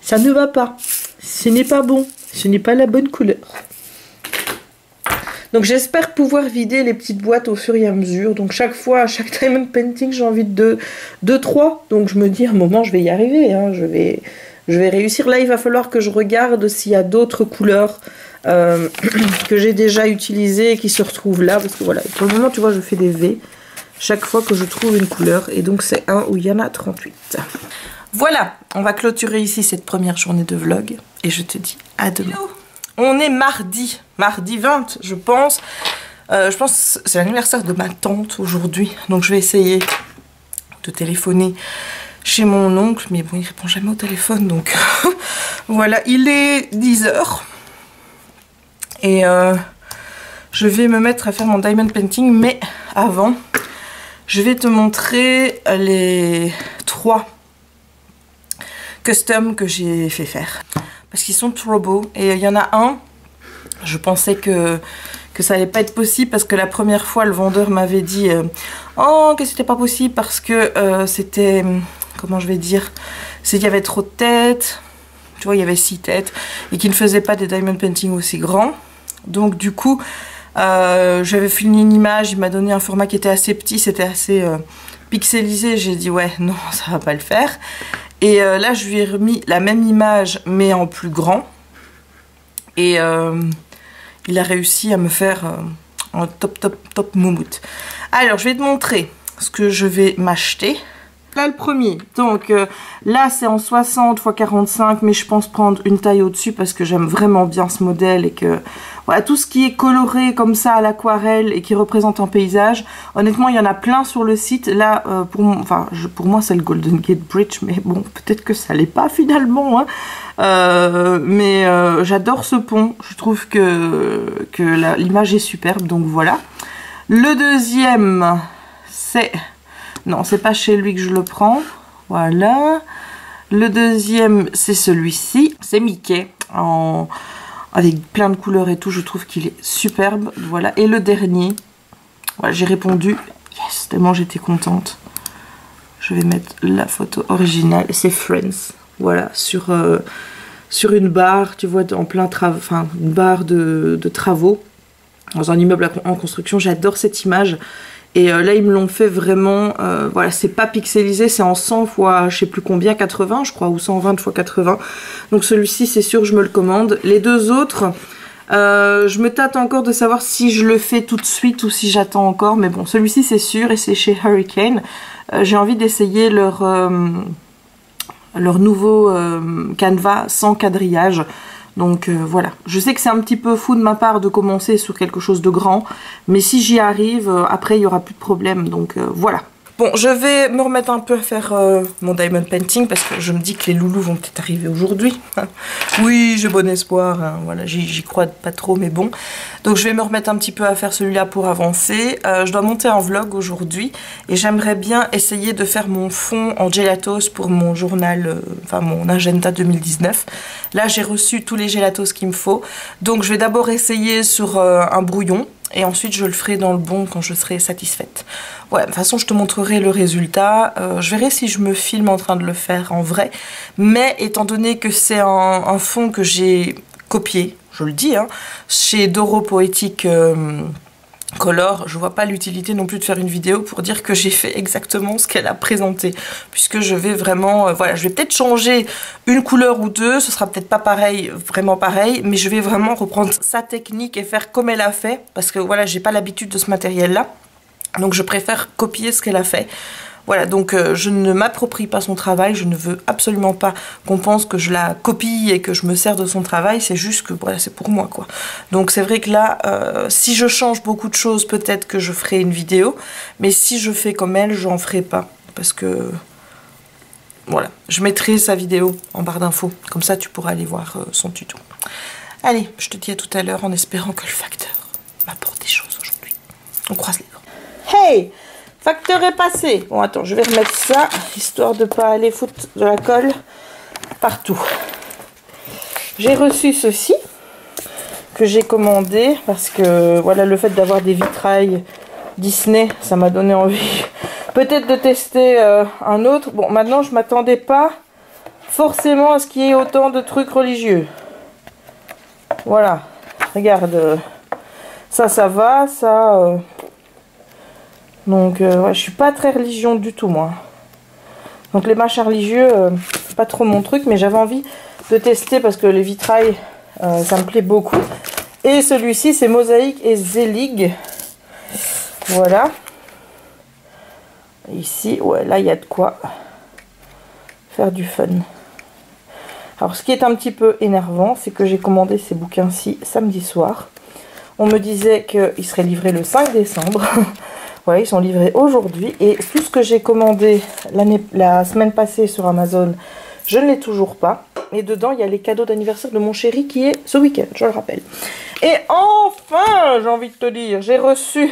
ça ne va pas. Ce n'est pas bon. Ce n'est pas la bonne couleur. Donc j'espère pouvoir vider les petites boîtes au fur et à mesure. Donc chaque fois, à chaque diamond painting, j'ai envie de 2-3. Donc je me dis à un moment, je vais y arriver. Hein, je vais réussir. Là, il va falloir que je regarde s'il y a d'autres couleurs que j'ai déjà utilisées et qui se retrouvent là. Parce que voilà, pour le moment, tu vois, je fais des V chaque fois que je trouve une couleur, et donc c'est un où il y en a 38. Voilà, on va clôturer ici cette première journée de vlog, et je te dis à demain. On est mardi 20, je pense. Je pense que c'est l'anniversaire de ma tante aujourd'hui, donc je vais essayer de téléphoner chez mon oncle, mais bon, il répond jamais au téléphone, donc voilà, il est 10h, et je vais me mettre à faire mon diamond painting, mais avant, je vais te montrer les 3 custom que j'ai fait faire. Parce qu'ils sont trop beaux. Et il y en a un, je pensais que ça allait pas être possible parce que la première fois le vendeur m'avait dit oh que c'était pas possible parce que c'était, comment je vais dire, c'est qu'il y avait trop de têtes, tu vois, il y avait 6 têtes et qu'il ne faisait pas des diamond painting aussi grands. Donc du coup j'avais filmé une image, il m'a donné un format qui était assez petit, c'était assez pixelisé, j'ai dit ouais non ça va pas le faire. Et là je lui ai remis la même image mais en plus grand et il a réussi à me faire un top moumoute. Alors je vais te montrer ce que je vais m'acheter. Là le premier, donc là c'est en 60 x 45 mais je pense prendre une taille au-dessus parce que j'aime vraiment bien ce modèle et que voilà, tout ce qui est coloré comme ça à l'aquarelle et qui représente un paysage, honnêtement il y en a plein sur le site. Là pour moi c'est le Golden Gate Bridge mais bon peut-être que ça l'est pas finalement hein. Mais j'adore ce pont, je trouve que l'image est superbe donc voilà. Le deuxième c'est... Non, c'est pas chez lui que je le prends. Voilà. Le deuxième, c'est celui-ci. C'est Mickey. Avec plein de couleurs et tout. Je trouve qu'il est superbe. Voilà. Et le dernier. Voilà, j'ai répondu. Yes, tellement j'étais contente. Je vais mettre la photo originale. C'est Friends. Voilà. Sur une barre, tu vois, en plein travaux. Enfin, une barre de travaux. Dans un immeuble en construction. J'adore cette image. Et là ils me l'ont fait vraiment, voilà c'est pas pixelisé, c'est en 100 fois je sais plus combien, 80 je crois, ou 120 x 80. Donc celui-ci c'est sûr je me le commande. Les deux autres, je me tâte encore de savoir si je le fais tout de suite ou si j'attends encore. Mais bon celui-ci c'est sûr et c'est chez Hurricane. J'ai envie d'essayer leur nouveau canevas sans quadrillage. Donc voilà, je sais que c'est un petit peu fou de ma part de commencer sur quelque chose de grand, mais si j'y arrive, après il n'y aura plus de problème, donc voilà. Bon, je vais me remettre un peu à faire mon diamond painting parce que je me dis que les loulous vont peut-être arriver aujourd'hui. Oui, j'ai bon espoir, hein. Voilà, j'y crois pas trop, mais bon. Donc je vais me remettre un petit peu à faire celui-là pour avancer. Je dois monter un vlog aujourd'hui et j'aimerais bien essayer de faire mon fond en gelatos pour mon journal, enfin mon agenda 2019. Là, j'ai reçu tous les gelatos qu'il me faut. Donc je vais d'abord essayer sur un brouillon. Et ensuite je le ferai dans le bon quand je serai satisfaite. Ouais, de toute façon je te montrerai le résultat. Je verrai si je me filme en train de le faire en vrai. Mais étant donné que c'est un fond que j'ai copié, je le dis, hein, chez Doro Poetic Color, je vois pas l'utilité non plus de faire une vidéo pour dire que j'ai fait exactement ce qu'elle a présenté, puisque je vais vraiment, voilà, je vais peut-être changer une couleur ou deux, ce sera peut-être pas pareil, vraiment pareil, mais je vais vraiment reprendre sa technique et faire comme elle a fait, parce que voilà, j'ai pas l'habitude de ce matériel là, donc je préfère copier ce qu'elle a fait. Voilà, donc je ne m'approprie pas son travail, je ne veux absolument pas qu'on pense que je la copie et que je me sers de son travail, c'est juste que voilà, c'est pour moi quoi. Donc c'est vrai que là, si je change beaucoup de choses, peut-être que je ferai une vidéo, mais si je fais comme elle, j'en ferai pas, parce que voilà, je mettrai sa vidéo en barre d'infos, comme ça tu pourras aller voir son tuto. Allez, je te dis à tout à l'heure en espérant que le facteur m'apporte des choses aujourd'hui. On croise les doigts. Hey! Facteur est passé. Bon, attends, je vais remettre ça, histoire de ne pas aller foutre de la colle partout. J'ai reçu ceci, que j'ai commandé, parce que, voilà, le fait d'avoir des vitrails Disney, ça m'a donné envie peut-être de tester un autre. Bon, maintenant, je m'attendais pas forcément à ce qu'il y ait autant de trucs religieux. Voilà, regarde, ça va, ça... Donc ouais, je suis pas très religion du tout moi. Donc les machins religieux, pas trop mon truc, mais j'avais envie de tester parce que les vitrails, ça me plaît beaucoup. Et celui-ci c'est Mosaïque et Zelig. Voilà. Ici, ouais, là il y a de quoi faire du fun. Alors ce qui est un petit peu énervant, c'est que j'ai commandé ces bouquins-ci samedi soir. On me disait qu'ils seraient livrés le 5 décembre. Ouais, ils sont livrés aujourd'hui et tout ce que j'ai commandé la semaine passée sur Amazon, je ne l'ai toujours pas. Et dedans, il y a les cadeaux d'anniversaire de mon chéri qui est ce week-end, je le rappelle. Et enfin, j'ai envie de te dire, j'ai reçu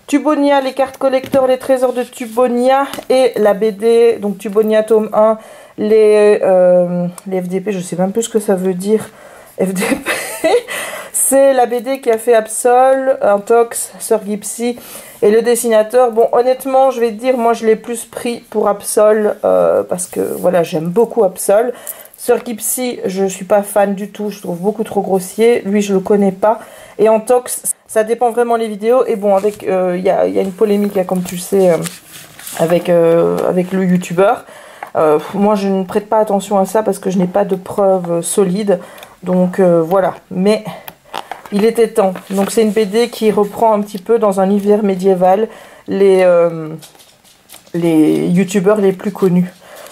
Tubonia, les cartes collector, les trésors de Tubonia et la BD, donc Tubonia tome 1, les FDP, je sais même plus ce que ça veut dire, FDP. C'est la BD qui a fait Absol, Intox, Sir Gypsy et le dessinateur. Bon, honnêtement, je vais te dire, moi je l'ai plus pris pour Absol parce que voilà, j'aime beaucoup Absol. Sir Gypsy, je suis pas fan du tout, je trouve beaucoup trop grossier. Lui, je le connais pas. Et Antox, ça dépend vraiment les vidéos. Et bon, avec il y a une polémique là, comme tu sais, avec le youtubeur. Moi, je ne prête pas attention à ça parce que je n'ai pas de preuves solides. Donc voilà. Mais il était temps. Donc c'est une BD qui reprend un petit peu dans un univers médiéval les youtubeurs les plus connus.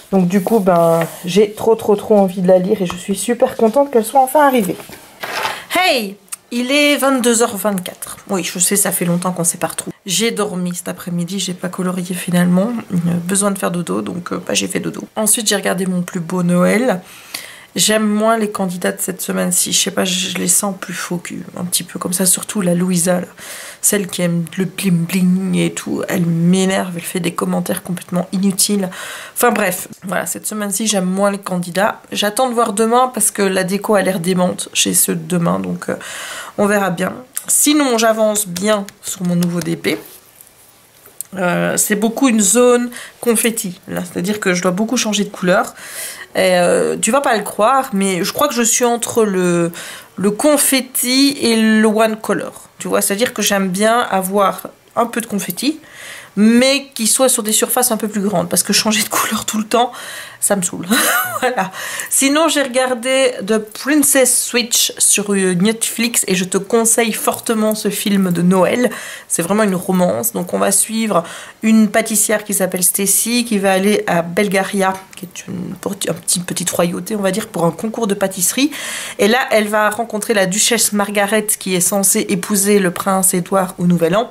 Donc du coup, ben, j'ai trop envie de la lire et je suis super contente qu'elle soit enfin arrivée. Hey, il est 22h24. Oui, je sais, ça fait longtemps qu'on s'est pas retrouvés. J'ai dormi cet après-midi, j'ai pas colorié finalement. Besoin de faire dodo, donc bah, j'ai fait dodo. Ensuite, j'ai regardé Mon plus beau Noël. J'aime moins les candidats de cette semaine-ci. Je sais pas, je les sens plus faux cul. Un petit peu comme ça, surtout la Louisa, là. Celle qui aime le bling bling et tout. Elle m'énerve, elle fait des commentaires complètement inutiles. Enfin bref, voilà, cette semaine-ci, j'aime moins les candidats. J'attends de voir demain parce que la déco a l'air démente chez ceux de demain. Donc on verra bien. Sinon, j'avance bien sur mon nouveau DP. C'est beaucoup une zone confetti. C'est-à-dire que je dois beaucoup changer de couleur. Et, tu vas pas le croire, mais je crois que je suis entre le confetti et le one color. Tu vois, c'est-à-dire que j'aime bien avoir un peu de confetti, mais qui soit sur des surfaces un peu plus grandes, parce que changer de couleur tout le temps, ça me saoule. Voilà. Sinon, j'ai regardé The Princess Switch sur Netflix et je te conseille fortement ce film de Noël. C'est vraiment une romance. Donc, on va suivre une pâtissière qui s'appelle Stacy qui va aller à Belgaria, qui est une petite royauté, on va dire, pour un concours de pâtisserie. Et là, elle va rencontrer la duchesse Margaret qui est censée épouser le prince Édouard au Nouvel An.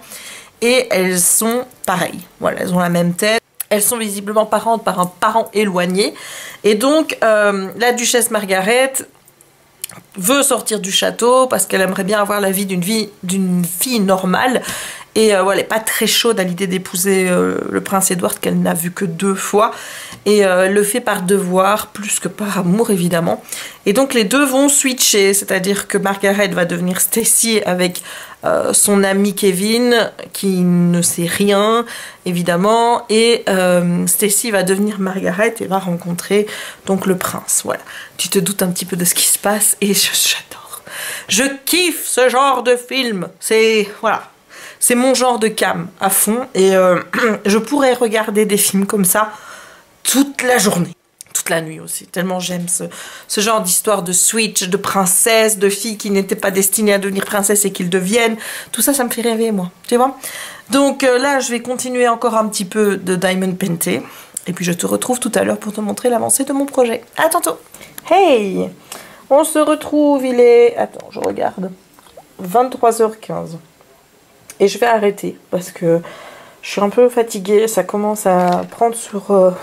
Et elles sont pareilles. Voilà, elles ont la même tête. Elles sont visiblement parentes par un parent éloigné. Et donc, la duchesse Margaret veut sortir du château parce qu'elle aimerait bien avoir la vie d'une fille normale. Et voilà, elle n'est pas très chaude à l'idée d'épouser le prince Édouard qu'elle n'a vu que 2 fois. Et elle le fait par devoir, plus que par amour évidemment. Et donc les deux vont switcher, c'est-à-dire que Margaret va devenir Stacy avec son ami Kevin, qui ne sait rien évidemment. Et Stacy va devenir Margaret et va rencontrer donc le prince. Voilà, tu te doutes un petit peu de ce qui se passe et j'adore. Je kiffe ce genre de film, c'est... voilà. C'est mon genre de cam à fond et je pourrais regarder des films comme ça toute la journée, toute la nuit aussi, tellement j'aime ce genre d'histoire de switch, de princesse, de filles qui n'étaient pas destinées à devenir princesse et qu'ils deviennent. Tout ça, ça me fait rêver, moi, tu vois. Donc là, je vais continuer encore un petit peu de Diamond Painté et puis je te retrouve tout à l'heure pour te montrer l'avancée de mon projet. À tantôt. Hey, on se retrouve, il est... Attends, je regarde. 23h15. Et je vais arrêter parce que je suis un peu fatiguée, ça commence à prendre sur...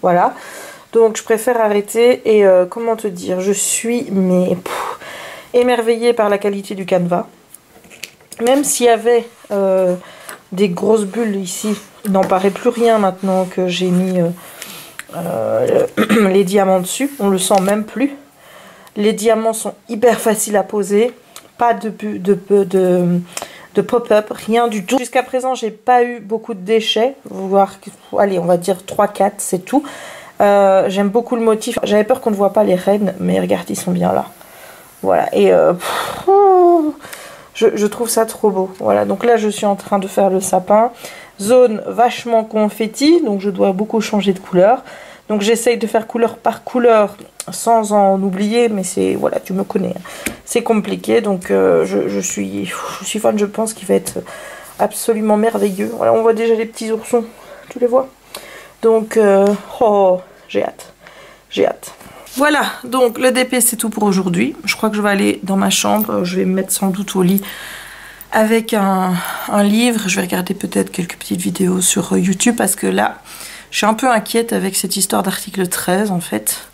voilà. Donc je préfère arrêter et comment te dire, je suis émerveillée par la qualité du canevas. Même s'il y avait des grosses bulles ici, il n'en paraît plus rien maintenant que j'ai mis les diamants dessus. On le sent même plus. Les diamants sont hyper faciles à poser. Pas de pop-up, rien du tout. Jusqu'à présent, j'ai pas eu beaucoup de déchets, voire, allez, on va dire 3-4, c'est tout. J'aime beaucoup le motif. J'avais peur qu'on ne voit pas les rennes, mais regarde, ils sont bien là. Voilà, et je trouve ça trop beau. Voilà, donc là, je suis en train de faire le sapin. Zone vachement confetti, donc je dois beaucoup changer de couleur. Donc j'essaye de faire couleur par couleur sans en oublier, mais c'est, voilà, tu me connais, hein. C'est compliqué, donc je suis fan, je pense qu'il va être absolument merveilleux. Voilà, on voit déjà les petits oursons, tu les vois. Donc, oh, j'ai hâte. Voilà, donc le DP c'est tout pour aujourd'hui. Je crois que je vais aller dans ma chambre, je vais me mettre sans doute au lit avec un livre. Je vais regarder peut-être quelques petites vidéos sur YouTube parce que là, je suis un peu inquiète avec cette histoire d'article 13 en fait.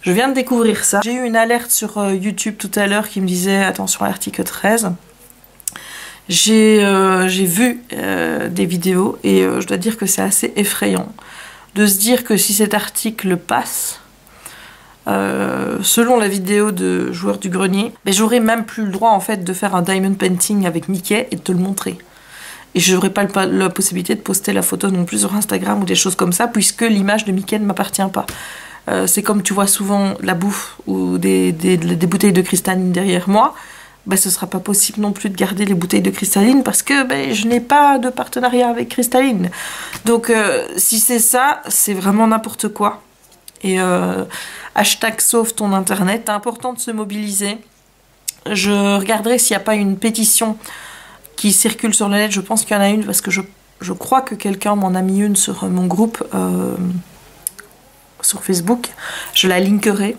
Je viens de découvrir ça. J'ai eu une alerte sur YouTube tout à l'heure qui me disait attention à l'article 13. J'ai vu des vidéos et je dois dire que c'est assez effrayant de se dire que si cet article passe, selon la vidéo de Joueur du Grenier, ben, j'aurais même plus le droit en fait de faire un diamond painting avec Mickey et de te le montrer. Et je n'aurais pas la possibilité de poster la photo non plus sur Instagram ou des choses comme ça, puisque l'image de Mickey ne m'appartient pas. C'est comme tu vois souvent la bouffe ou des bouteilles de cristalline derrière moi, ben, ce ne sera pas possible non plus de garder les bouteilles de cristalline parce que ben, je n'ai pas de partenariat avec Cristalline. Donc si c'est ça, c'est vraiment n'importe quoi. Et hashtag sauve ton internet, c'est important de se mobiliser. Je regarderai s'il n'y a pas une pétition qui circule sur le net. Je pense qu'il y en a une parce que je crois que quelqu'un m'en a mis une sur mon groupe sur Facebook. Je la linkerai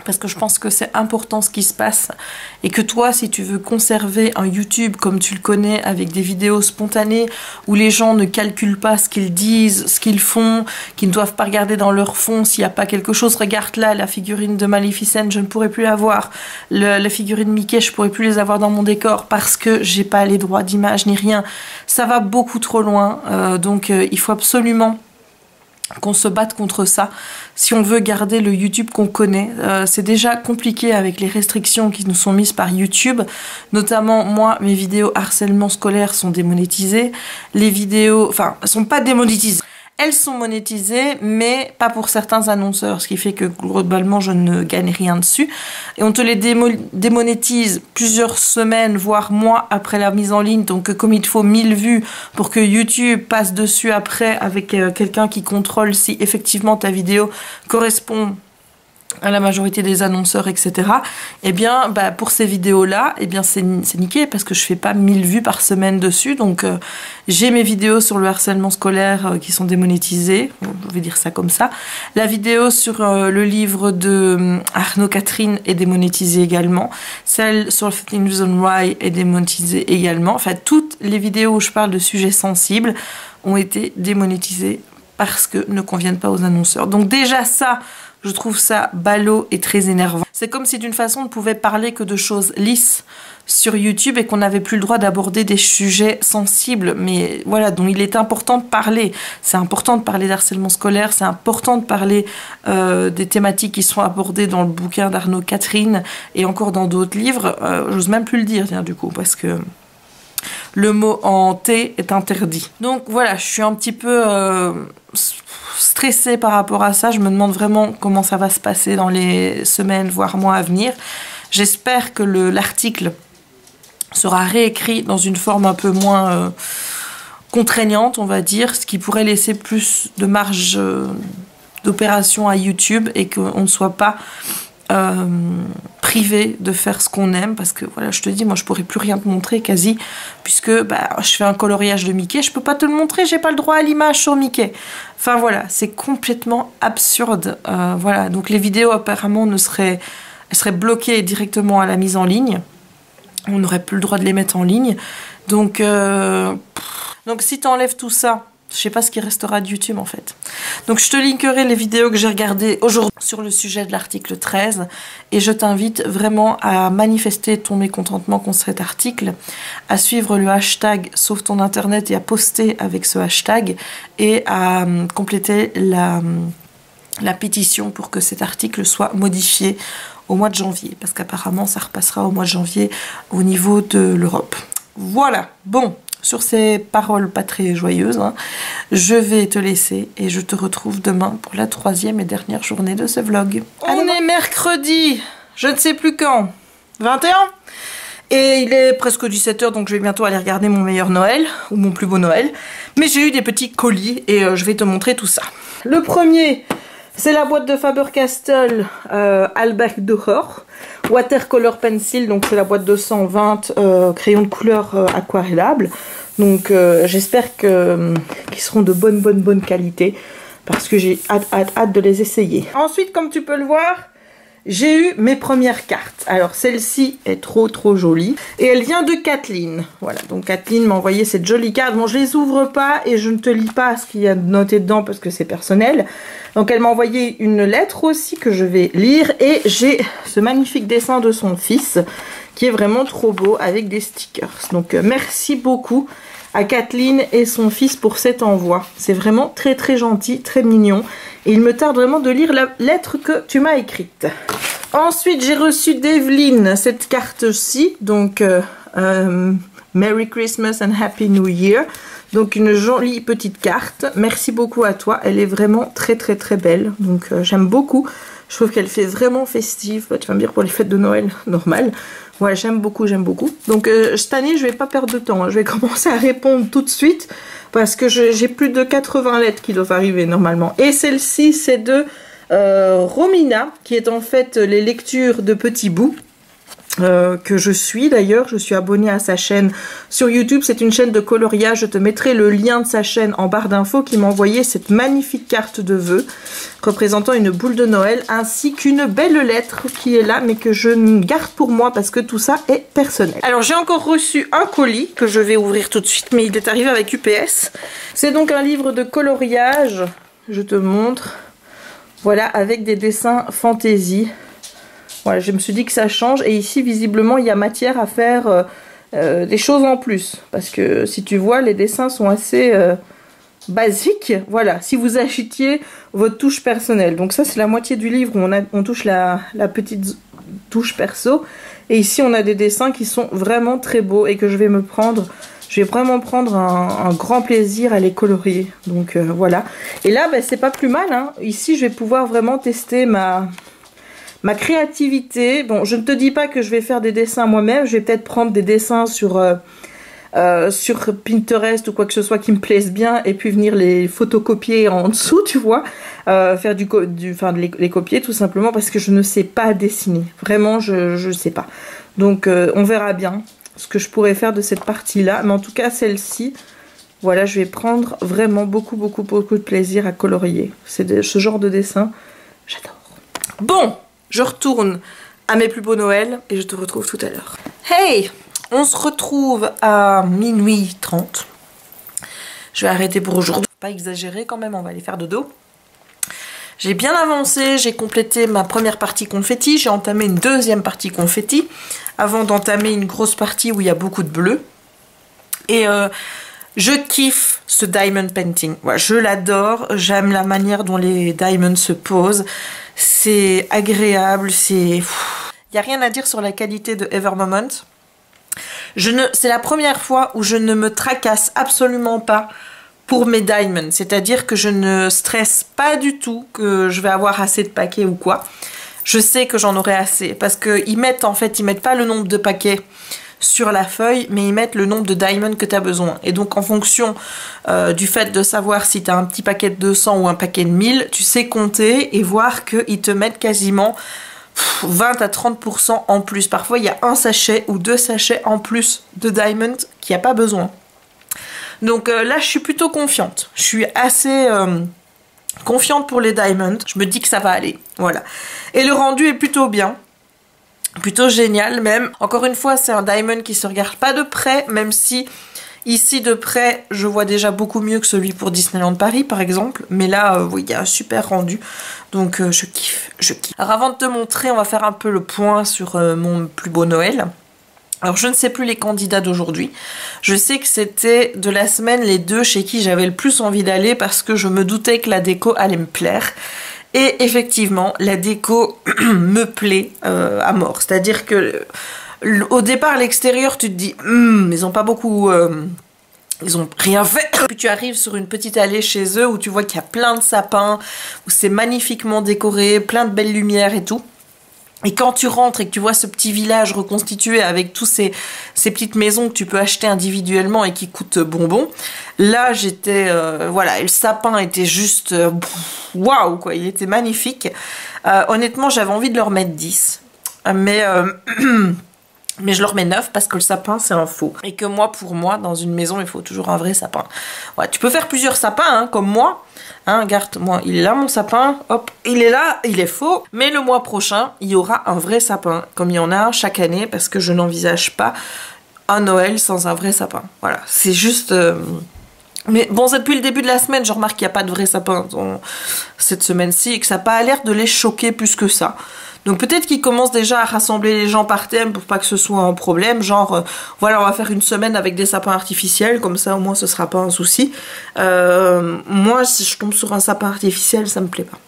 parce que je pense que c'est important ce qui se passe et que toi, si tu veux conserver un YouTube comme tu le connais avec des vidéos spontanées où les gens ne calculent pas ce qu'ils disent, ce qu'ils font, qu'ils ne doivent pas regarder dans leur fond s'il n'y a pas quelque chose. Regarde là, la figurine de Maleficent, je ne pourrais plus l'avoir. La figurine Mickey, je ne pourrais plus les avoir dans mon décor parce que j'ai pas les droits d'image ni rien. Ça va beaucoup trop loin, donc il faut absolument qu'on se batte contre ça si on veut garder le YouTube qu'on connaît. C'est déjà compliqué avec les restrictions qui nous sont mises par YouTube, notamment moi, mes vidéos harcèlement scolaire sont démonétisées, les vidéos, enfin, elles sont pas démonétisées. Elles sont monétisées, mais pas pour certains annonceurs, ce qui fait que globalement, je ne gagne rien dessus. Et on te les démonétise plusieurs semaines, voire mois après la mise en ligne. Donc, comme il te faut 1000 vues pour que YouTube passe dessus après avec quelqu'un qui contrôle si effectivement ta vidéo correspond à la majorité des annonceurs, etc. Eh bien, bah, pour ces vidéos-là, eh bien, c'est niqué parce que je fais pas 1000 vues par semaine dessus. Donc, j'ai mes vidéos sur le harcèlement scolaire qui sont démonétisées. Je vais dire ça comme ça. La vidéo sur le livre de Arnaud Catherine est démonétisée également. Celle sur le 15 Reasons Why est démonétisée également. Enfin, toutes les vidéos où je parle de sujets sensibles ont été démonétisées parce que ne conviennent pas aux annonceurs. Donc déjà ça, je trouve ça ballot et très énervant. C'est comme si d'une façon on ne pouvait parler que de choses lisses sur YouTube et qu'on n'avait plus le droit d'aborder des sujets sensibles. Mais voilà, donc il est important de parler. C'est important de parler d'harcèlement scolaire, c'est important de parler des thématiques qui sont abordées dans le bouquin d'Arnaud Catherine et encore dans d'autres livres. J'ose même plus le dire, tiens, du coup, parce que le mot en T est interdit. Donc voilà, je suis un petit peu stressée par rapport à ça. Je me demande vraiment comment ça va se passer dans les semaines, voire mois à venir. J'espère que l'article sera réécrit dans une forme un peu moins contraignante, on va dire, ce qui pourrait laisser plus de marge d'opération à YouTube et qu'on ne soit pas privé de faire ce qu'on aime, parce que voilà, je te dis, moi je pourrais plus rien te montrer quasi, puisque bah, je fais un coloriage de Mickey, je peux pas te le montrer, j'ai pas le droit à l'image sur Mickey. Enfin voilà, c'est complètement absurde. Voilà, donc les vidéos apparemment elles seraient bloquées directement à la mise en ligne. On n'aurait plus le droit de les mettre en ligne. Donc si tu enlèves tout ça, je sais pas ce qui restera de YouTube en fait. Donc je te linkerai les vidéos que j'ai regardées aujourd'hui sur le sujet de l'article 13 et je t'invite vraiment à manifester ton mécontentement contre cet article, à suivre le hashtag sauve ton internet et à poster avec ce hashtag et à compléter la pétition pour que cet article soit modifié au mois de janvier, parce qu'apparemment ça repassera au mois de janvier au niveau de l'Europe. Voilà, bon. Sur ces paroles pas très joyeuses, hein, je vais te laisser et je te retrouve demain pour la 3e et dernière journée de ce vlog. On est mercredi, je ne sais plus quand, 21 ? Et il est presque 17 h, donc je vais bientôt aller regarder mon meilleur Noël, ou mon plus beau Noël. Mais j'ai eu des petits colis et je vais te montrer tout ça. Le premier, c'est la boîte de Faber-Castell Albac d'Horror. Watercolor Pencil, donc c'est la boîte de 120 crayons de couleur aquarellables. Donc j'espère qu'ils seront de bonne qualité parce que j'ai hâte de les essayer. Ensuite, comme tu peux le voir, j'ai eu mes premières cartes. Alors celle-ci est trop jolie et elle vient de Kathleen. Voilà, donc Kathleen m'a envoyé cette jolie carte. Bon, je les ouvre pas et je ne te lis pas ce qu'il y a noté dedans parce que c'est personnel. Donc elle m'a envoyé une lettre aussi que je vais lire et j'ai ce magnifique dessin de son fils qui est vraiment trop beau avec des stickers. Donc merci beaucoup à Kathleen et son fils pour cet envoi. C'est vraiment très gentil, très mignon. Et il me tarde vraiment de lire la lettre que tu m'as écrite. Ensuite, j'ai reçu d'Evelyne cette carte-ci. Donc, Merry Christmas and Happy New Year. Donc, une jolie petite carte. Merci beaucoup à toi. Elle est vraiment très belle. Donc, j'aime beaucoup. Je trouve qu'elle fait vraiment festive. Tu vas me dire pour les fêtes de Noël, normal. Ouais, j'aime beaucoup. Donc, cette année, je vais pas perdre de temps. Je vais commencer à répondre tout de suite. Parce que j'ai plus de 80 lettres qui doivent arriver normalement. Et celle-ci, c'est de Romina, qui est en fait les lectures de petits bouts. Que je suis d'ailleurs, je suis abonnée à sa chaîne sur YouTube, c'est une chaîne de coloriage, je te mettrai le lien de sa chaîne en barre d'infos, qui m'a envoyé cette magnifique carte de vœux représentant une boule de Noël ainsi qu'une belle lettre qui est là mais que je garde pour moi parce que tout ça est personnel. Alors j'ai encore reçu un colis que je vais ouvrir tout de suite mais il est arrivé avec UPS. C'est donc un livre de coloriage, je te montre, voilà, avec des dessins fantasy. Voilà, je me suis dit que ça change et ici visiblement il y a matière à faire des choses en plus parce que si tu vois les dessins sont assez basiques. Voilà, si vous achetiez votre touche personnelle, donc ça c'est la moitié du livre où on touche la petite touche perso et ici on a des dessins qui sont vraiment très beaux et que je vais vraiment prendre un grand plaisir à les colorier. Donc voilà, et là ben, c'est pas plus mal hein. Ici je vais pouvoir vraiment tester ma créativité. Bon, je ne te dis pas que je vais faire des dessins moi-même. Je vais peut-être prendre des dessins sur Pinterest ou quoi que ce soit qui me plaise bien et puis venir les photocopier en dessous, tu vois. Faire les copier tout simplement parce que je ne sais pas dessiner. Vraiment, je ne sais pas. Donc, on verra bien ce que je pourrais faire de cette partie-là. Mais en tout cas, celle-ci, voilà, je vais prendre vraiment beaucoup de plaisir à colorier. C'est ce genre de dessin, j'adore. Bon, je retourne à mes plus beaux Noëls et je te retrouve tout à l'heure. Hey, on se retrouve à minuit 30. Je vais arrêter pour aujourd'hui. Pas exagérer quand même, on va aller faire dodo. J'ai bien avancé, j'ai complété ma première partie confetti. J'ai entamé une deuxième partie confetti avant d'entamer une grosse partie où il y a beaucoup de bleu. Et je kiffe ce diamond painting. Ouais, je l'adore. J'aime la manière dont les diamonds se posent. C'est agréable. Il n'y a rien à dire sur la qualité de Evermoment. C'est la première fois où je ne me tracasse absolument pas pour mes diamonds. C'est-à-dire que je ne stresse pas du tout que je vais avoir assez de paquets ou quoi. Je sais que j'en aurai assez. Parce qu'ils mettent pas le nombre de paquets sur la feuille, mais ils mettent le nombre de diamonds que tu as besoin. Et donc en fonction du fait de savoir si tu as un petit paquet de 200 ou un paquet de 1000, tu sais compter et voir qu'ils te mettent quasiment 20 à 30% en plus. Parfois il y a un sachet ou 2 sachets en plus de diamonds qu'il n'y a pas besoin. Donc là je suis plutôt confiante. Je suis assez confiante pour les diamonds. Je me dis que ça va aller. Voilà. Et le rendu est plutôt bien. Plutôt génial même. Encore une fois, c'est un diamond qui se regarde pas de près, même si ici de près, je vois déjà beaucoup mieux que celui pour Disneyland Paris par exemple. Mais là, oui, il y a un super rendu. Donc je kiffe. Alors avant de te montrer, on va faire un peu le point sur mon plus beau Noël. Alors je ne sais plus les candidats d'aujourd'hui. Je sais que c'était de la semaine les deux chez qui j'avais le plus envie d'aller parce que je me doutais que la déco allait me plaire. Et effectivement, la déco me plaît à mort. C'est-à-dire que au départ, à l'extérieur, tu te dis ils ont pas beaucoup... ils ont rien fait. Puis tu arrives sur une petite allée chez eux où tu vois qu'il y a plein de sapins, où c'est magnifiquement décoré, plein de belles lumières et tout. Et quand tu rentres et que tu vois ce petit village reconstitué avec tous ces petites maisons que tu peux acheter individuellement et qui coûtent bonbon, là j'étais... voilà, et le sapin était juste... waouh, quoi, il était magnifique. Honnêtement, j'avais envie de leur mettre 10. Mais Mais je le remets neuf parce que le sapin c'est un faux. Et que moi, pour moi, dans une maison, il faut toujours un vrai sapin. Ouais, tu peux faire plusieurs sapins, hein, comme moi. Hein, regarde, moi, il est là mon sapin. Hop, il est là, il est faux. Mais le mois prochain, il y aura un vrai sapin. Comme il y en a un chaque année parce que je n'envisage pas un Noël sans un vrai sapin. Voilà, c'est juste... Mais bon, c'est depuis le début de la semaine, je remarque qu'il n'y a pas de vrai sapin cette semaine-ci et que ça n'a pas l'air de les choquer plus que ça. Donc peut-être qu'ils commencent déjà à rassembler les gens par thème pour pas que ce soit un problème. Genre, voilà, on va faire une semaine avec des sapins artificiels, comme ça au moins ce sera pas un souci. Moi, si je tombe sur un sapin artificiel, ça me plaît pas.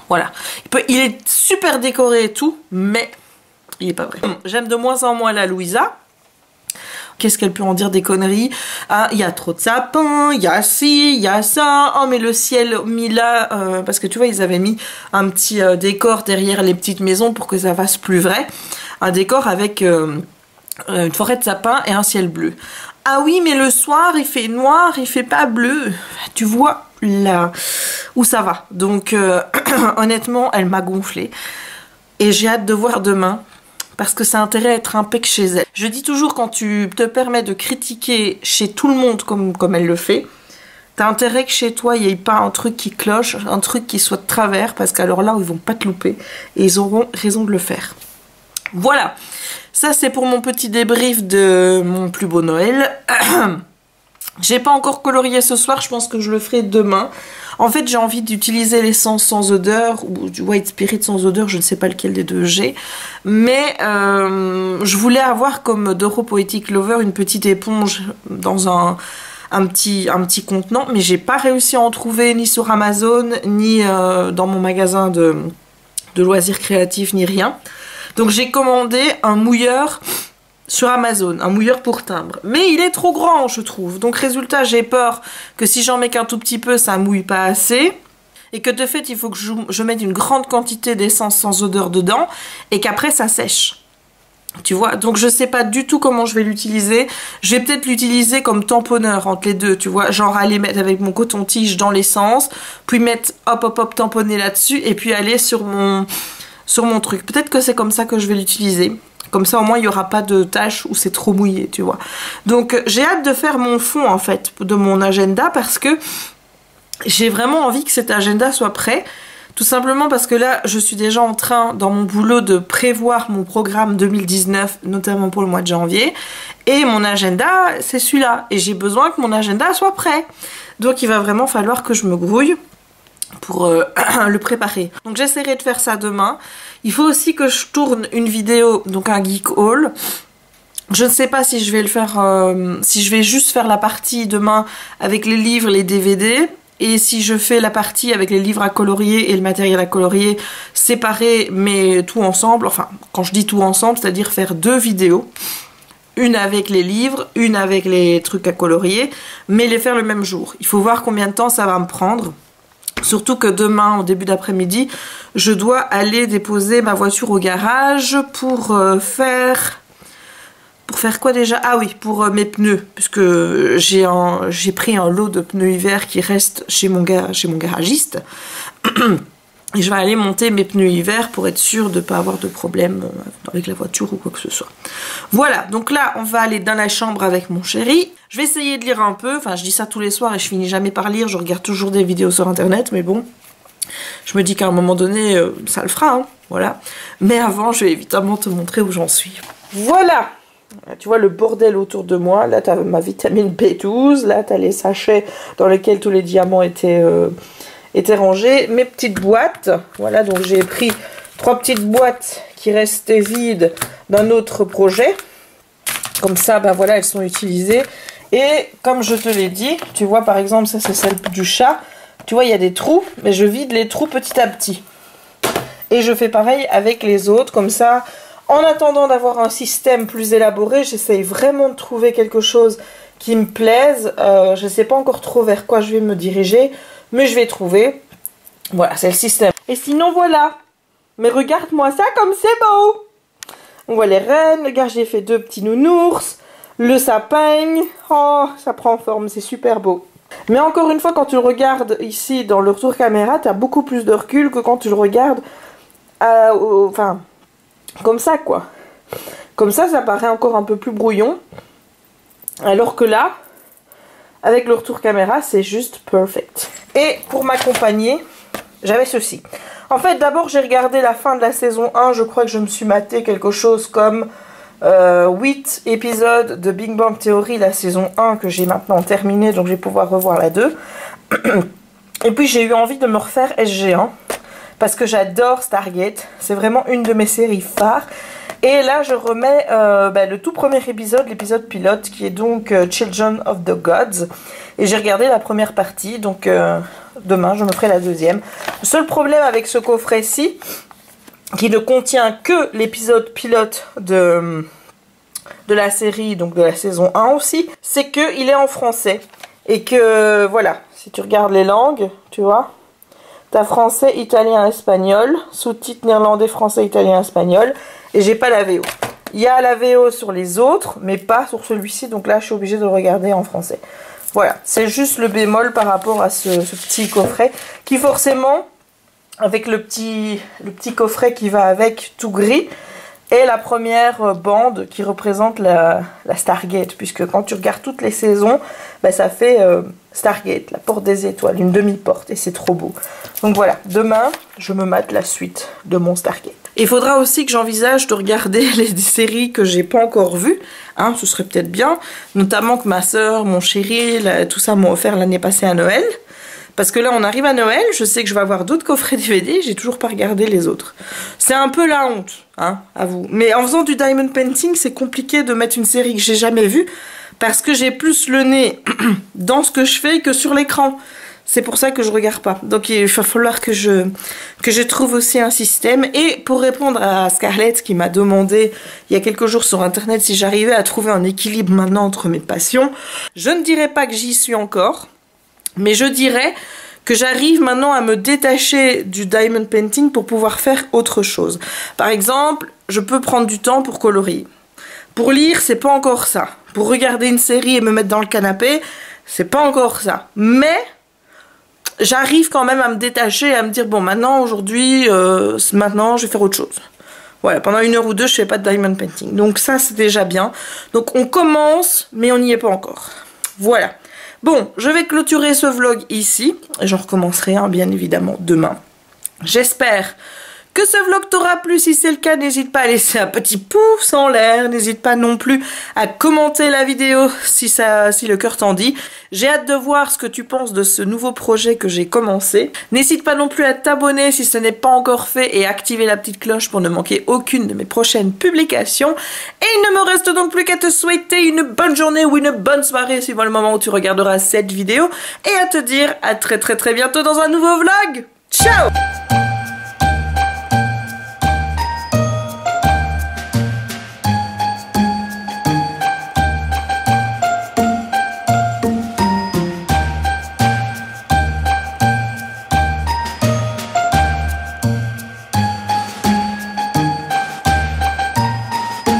Voilà. Il est super décoré et tout, mais il est pas vrai. J'aime de moins en moins la Louisa. Qu'est-ce qu'elle peut en dire des conneries? Ah, il y a trop de sapins, il y a ci, il y a ça. Oh, mais le ciel mis là, parce que tu vois, ils avaient mis un petit décor derrière les petites maisons pour que ça fasse plus vrai. Un décor avec une forêt de sapins et un ciel bleu. Ah oui, mais le soir, il fait noir, il fait pas bleu. Tu vois là où ça va. Donc, honnêtement, elle m'a gonflé. Et j'ai hâte de voir demain. Parce que ça a intérêt à être impec chez elle. Je dis toujours, quand tu te permets de critiquer chez tout le monde comme elle le fait, t'as intérêt que chez toi, il n'y ait pas un truc qui cloche, un truc qui soit de travers, parce qu'alors là, ils vont pas te louper. Et ils auront raison de le faire. Voilà. Ça, c'est pour mon petit débrief de mon plus beau Noël. J'ai pas encore colorié ce soir, je pense que je le ferai demain. En fait, j'ai envie d'utiliser l'essence sans odeur ou du White Spirit sans odeur, je ne sais pas lequel des deux j'ai. Mais je voulais avoir comme Doro Poetic Lover une petite éponge dans un petit contenant, mais j'ai pas réussi à en trouver ni sur Amazon, ni dans mon magasin de loisirs créatifs, ni rien. Donc j'ai commandé un mouilleur sur Amazon, un mouilleur pour timbre. Mais il est trop grand, je trouve. Donc résultat, j'ai peur que si j'en mets qu'un tout petit peu, ça mouille pas assez. Et que de fait, il faut que je mette une grande quantité d'essence sans odeur dedans. Et qu'après, ça sèche. Tu vois, donc je sais pas du tout comment je vais l'utiliser. Je vais peut-être l'utiliser comme tamponneur entre les deux, tu vois. Genre aller mettre avec mon coton-tige dans l'essence. Puis mettre hop, tamponner là-dessus. Et puis aller sur mon truc. Peut-être que c'est comme ça que je vais l'utiliser. Comme ça, au moins, il n'y aura pas de taches où c'est trop mouillé, tu vois. Donc, j'ai hâte de faire mon fond, en fait, de mon agenda parce que j'ai vraiment envie que cet agenda soit prêt. Tout simplement parce que là, je suis déjà en train, dans mon boulot, de prévoir mon programme 2019, notamment pour le mois de janvier. Et mon agenda, c'est celui-là. Et j'ai besoin que mon agenda soit prêt. Donc, il va vraiment falloir que je me grouille pour le préparer. Donc j'essaierai de faire ça demain. Il faut aussi que je tourne une vidéo, donc un geek haul. Je ne sais pas si je vais le faire, si je vais juste faire la partie demain avec les livres, les DVD, et si je fais la partie avec les livres à colorier et le matériel à colorier séparé, mais tout ensemble. Enfin, quand je dis tout ensemble, c'est-à-dire faire deux vidéos. Une avec les livres, une avec les trucs à colorier, mais les faire le même jour. Il faut voir combien de temps ça va me prendre. Surtout que demain, au début d'après-midi, je dois aller déposer ma voiture au garage pour faire... Pour faire quoi déjà? Ah oui, pour mes pneus. Puisque j'ai pris un lot de pneus hiver qui reste chez mon garagiste. Et je vais aller monter mes pneus hiver pour être sûre de ne pas avoir de problème avec la voiture ou quoi que ce soit. Voilà, donc là, on va aller dans la chambre avec mon chéri. Je vais essayer de lire un peu. Enfin, je dis ça tous les soirs et je finis jamais par lire. Je regarde toujours des vidéos sur Internet, mais bon. Je me dis qu'à un moment donné, ça le fera, hein, voilà. Mais avant, je vais évidemment te montrer où j'en suis. Voilà! Tu vois le bordel autour de moi. Là, tu as ma vitamine B12. Là, tu as les sachets dans lesquels tous les diamants étaient rangés. Mes petites boîtes. Voilà, donc j'ai pris 3 petites boîtes qui restaient vides d'un autre projet. Comme ça, ben voilà, elles sont utilisées. Et comme je te l'ai dit, tu vois, par exemple, ça c'est celle du chat. Tu vois, il y a des trous, mais je vide les trous petit à petit. Et je fais pareil avec les autres, comme ça... En attendant d'avoir un système plus élaboré, j'essaye vraiment de trouver quelque chose qui me plaise. Je ne sais pas encore trop vers quoi je vais me diriger, mais je vais trouver. Voilà, c'est le système. Et sinon, voilà. Mais regarde-moi ça comme c'est beau. On voit les rennes. Regarde, j'ai fait 2 petits nounours. Le sapin. Oh, ça prend forme, c'est super beau. Mais encore une fois, quand tu le regardes ici dans le retour caméra, tu as beaucoup plus de recul que quand tu le regardes... enfin... Comme ça, quoi. Comme ça paraît encore un peu plus brouillon. Alors que là, avec le retour caméra, c'est juste perfect. Et pour m'accompagner, j'avais ceci. En fait, d'abord, j'ai regardé la fin de la saison 1. Je crois que je me suis maté quelque chose comme 8 épisodes de Big Bang Theory, la saison 1, que j'ai maintenant terminée. Donc, je vais pouvoir revoir la 2. Et puis, j'ai eu envie de me refaire SG1. Parce que j'adore Stargate. C'est vraiment une de mes séries phares. Et là, je remets le tout premier épisode, l'épisode pilote, qui est donc Children of the Gods. Et j'ai regardé la première partie, donc demain, je me ferai la deuxième. Le seul problème avec ce coffret-ci, qui ne contient que l'épisode pilote de la série, donc de la saison 1 aussi, c'est qu'il est en français. Et que, voilà, si tu regardes les langues, tu vois, t'as français, italien, espagnol, sous-titres néerlandais, français, italien, espagnol. Et j'ai pas la VO. Il y a la VO sur les autres, mais pas sur celui-ci. Donc là, je suis obligée de le regarder en français. Voilà, c'est juste le bémol par rapport à ce petit coffret. Qui forcément, avec le petit coffret qui va avec, tout gris, est la première bande qui représente la Stargate. Puisque quand tu regardes toutes les saisons, ça fait Stargate, la porte des étoiles, une demi-porte. Et c'est trop beau. Donc voilà, demain, je me mate la suite de mon Stargate. Il faudra aussi que j'envisage de regarder les séries que j'ai pas encore vues, hein, ce serait peut-être bien, notamment que ma soeur, mon chéri, tout ça m'ont offert l'année passée à Noël, parce que là on arrive à Noël, je sais que je vais avoir d'autres coffrets DVD, j'ai toujours pas regardé les autres. C'est un peu la honte, hein, à vous. Mais en faisant du diamond painting, c'est compliqué de mettre une série que j'ai jamais vue, parce que j'ai plus le nez dans ce que je fais que sur l'écran. C'est pour ça que je regarde pas. Donc il va falloir que je trouve aussi un système. Et pour répondre à Scarlett qui m'a demandé il y a quelques jours sur internet si j'arrivais à trouver un équilibre maintenant entre mes passions, je ne dirais pas que j'y suis encore, mais je dirais que j'arrive maintenant à me détacher du diamond painting pour pouvoir faire autre chose. Par exemple, je peux prendre du temps pour colorier. Pour lire, c'est pas encore ça. Pour regarder une série et me mettre dans le canapé, c'est pas encore ça. Mais j'arrive quand même à me détacher et à me dire bon maintenant aujourd'hui maintenant je vais faire autre chose. Voilà, pendant 1 heure ou 2 je fais pas de diamond painting. Donc ça c'est déjà bien. Donc on commence mais on n'y est pas encore. Voilà. Bon, je vais clôturer ce vlog ici. J'en recommencerai un bien évidemment demain. J'espère que ce vlog t'aura plu. Si c'est le cas, n'hésite pas à laisser un petit pouce en l'air. N'hésite pas non plus à commenter la vidéo si le cœur t'en dit. J'ai hâte de voir ce que tu penses de ce nouveau projet que j'ai commencé. N'hésite pas non plus à t'abonner si ce n'est pas encore fait et activer la petite cloche pour ne manquer aucune de mes prochaines publications. Et il ne me reste donc plus qu'à te souhaiter une bonne journée ou une bonne soirée suivant le moment où tu regarderas cette vidéo. Et à te dire à très bientôt dans un nouveau vlog. Ciao!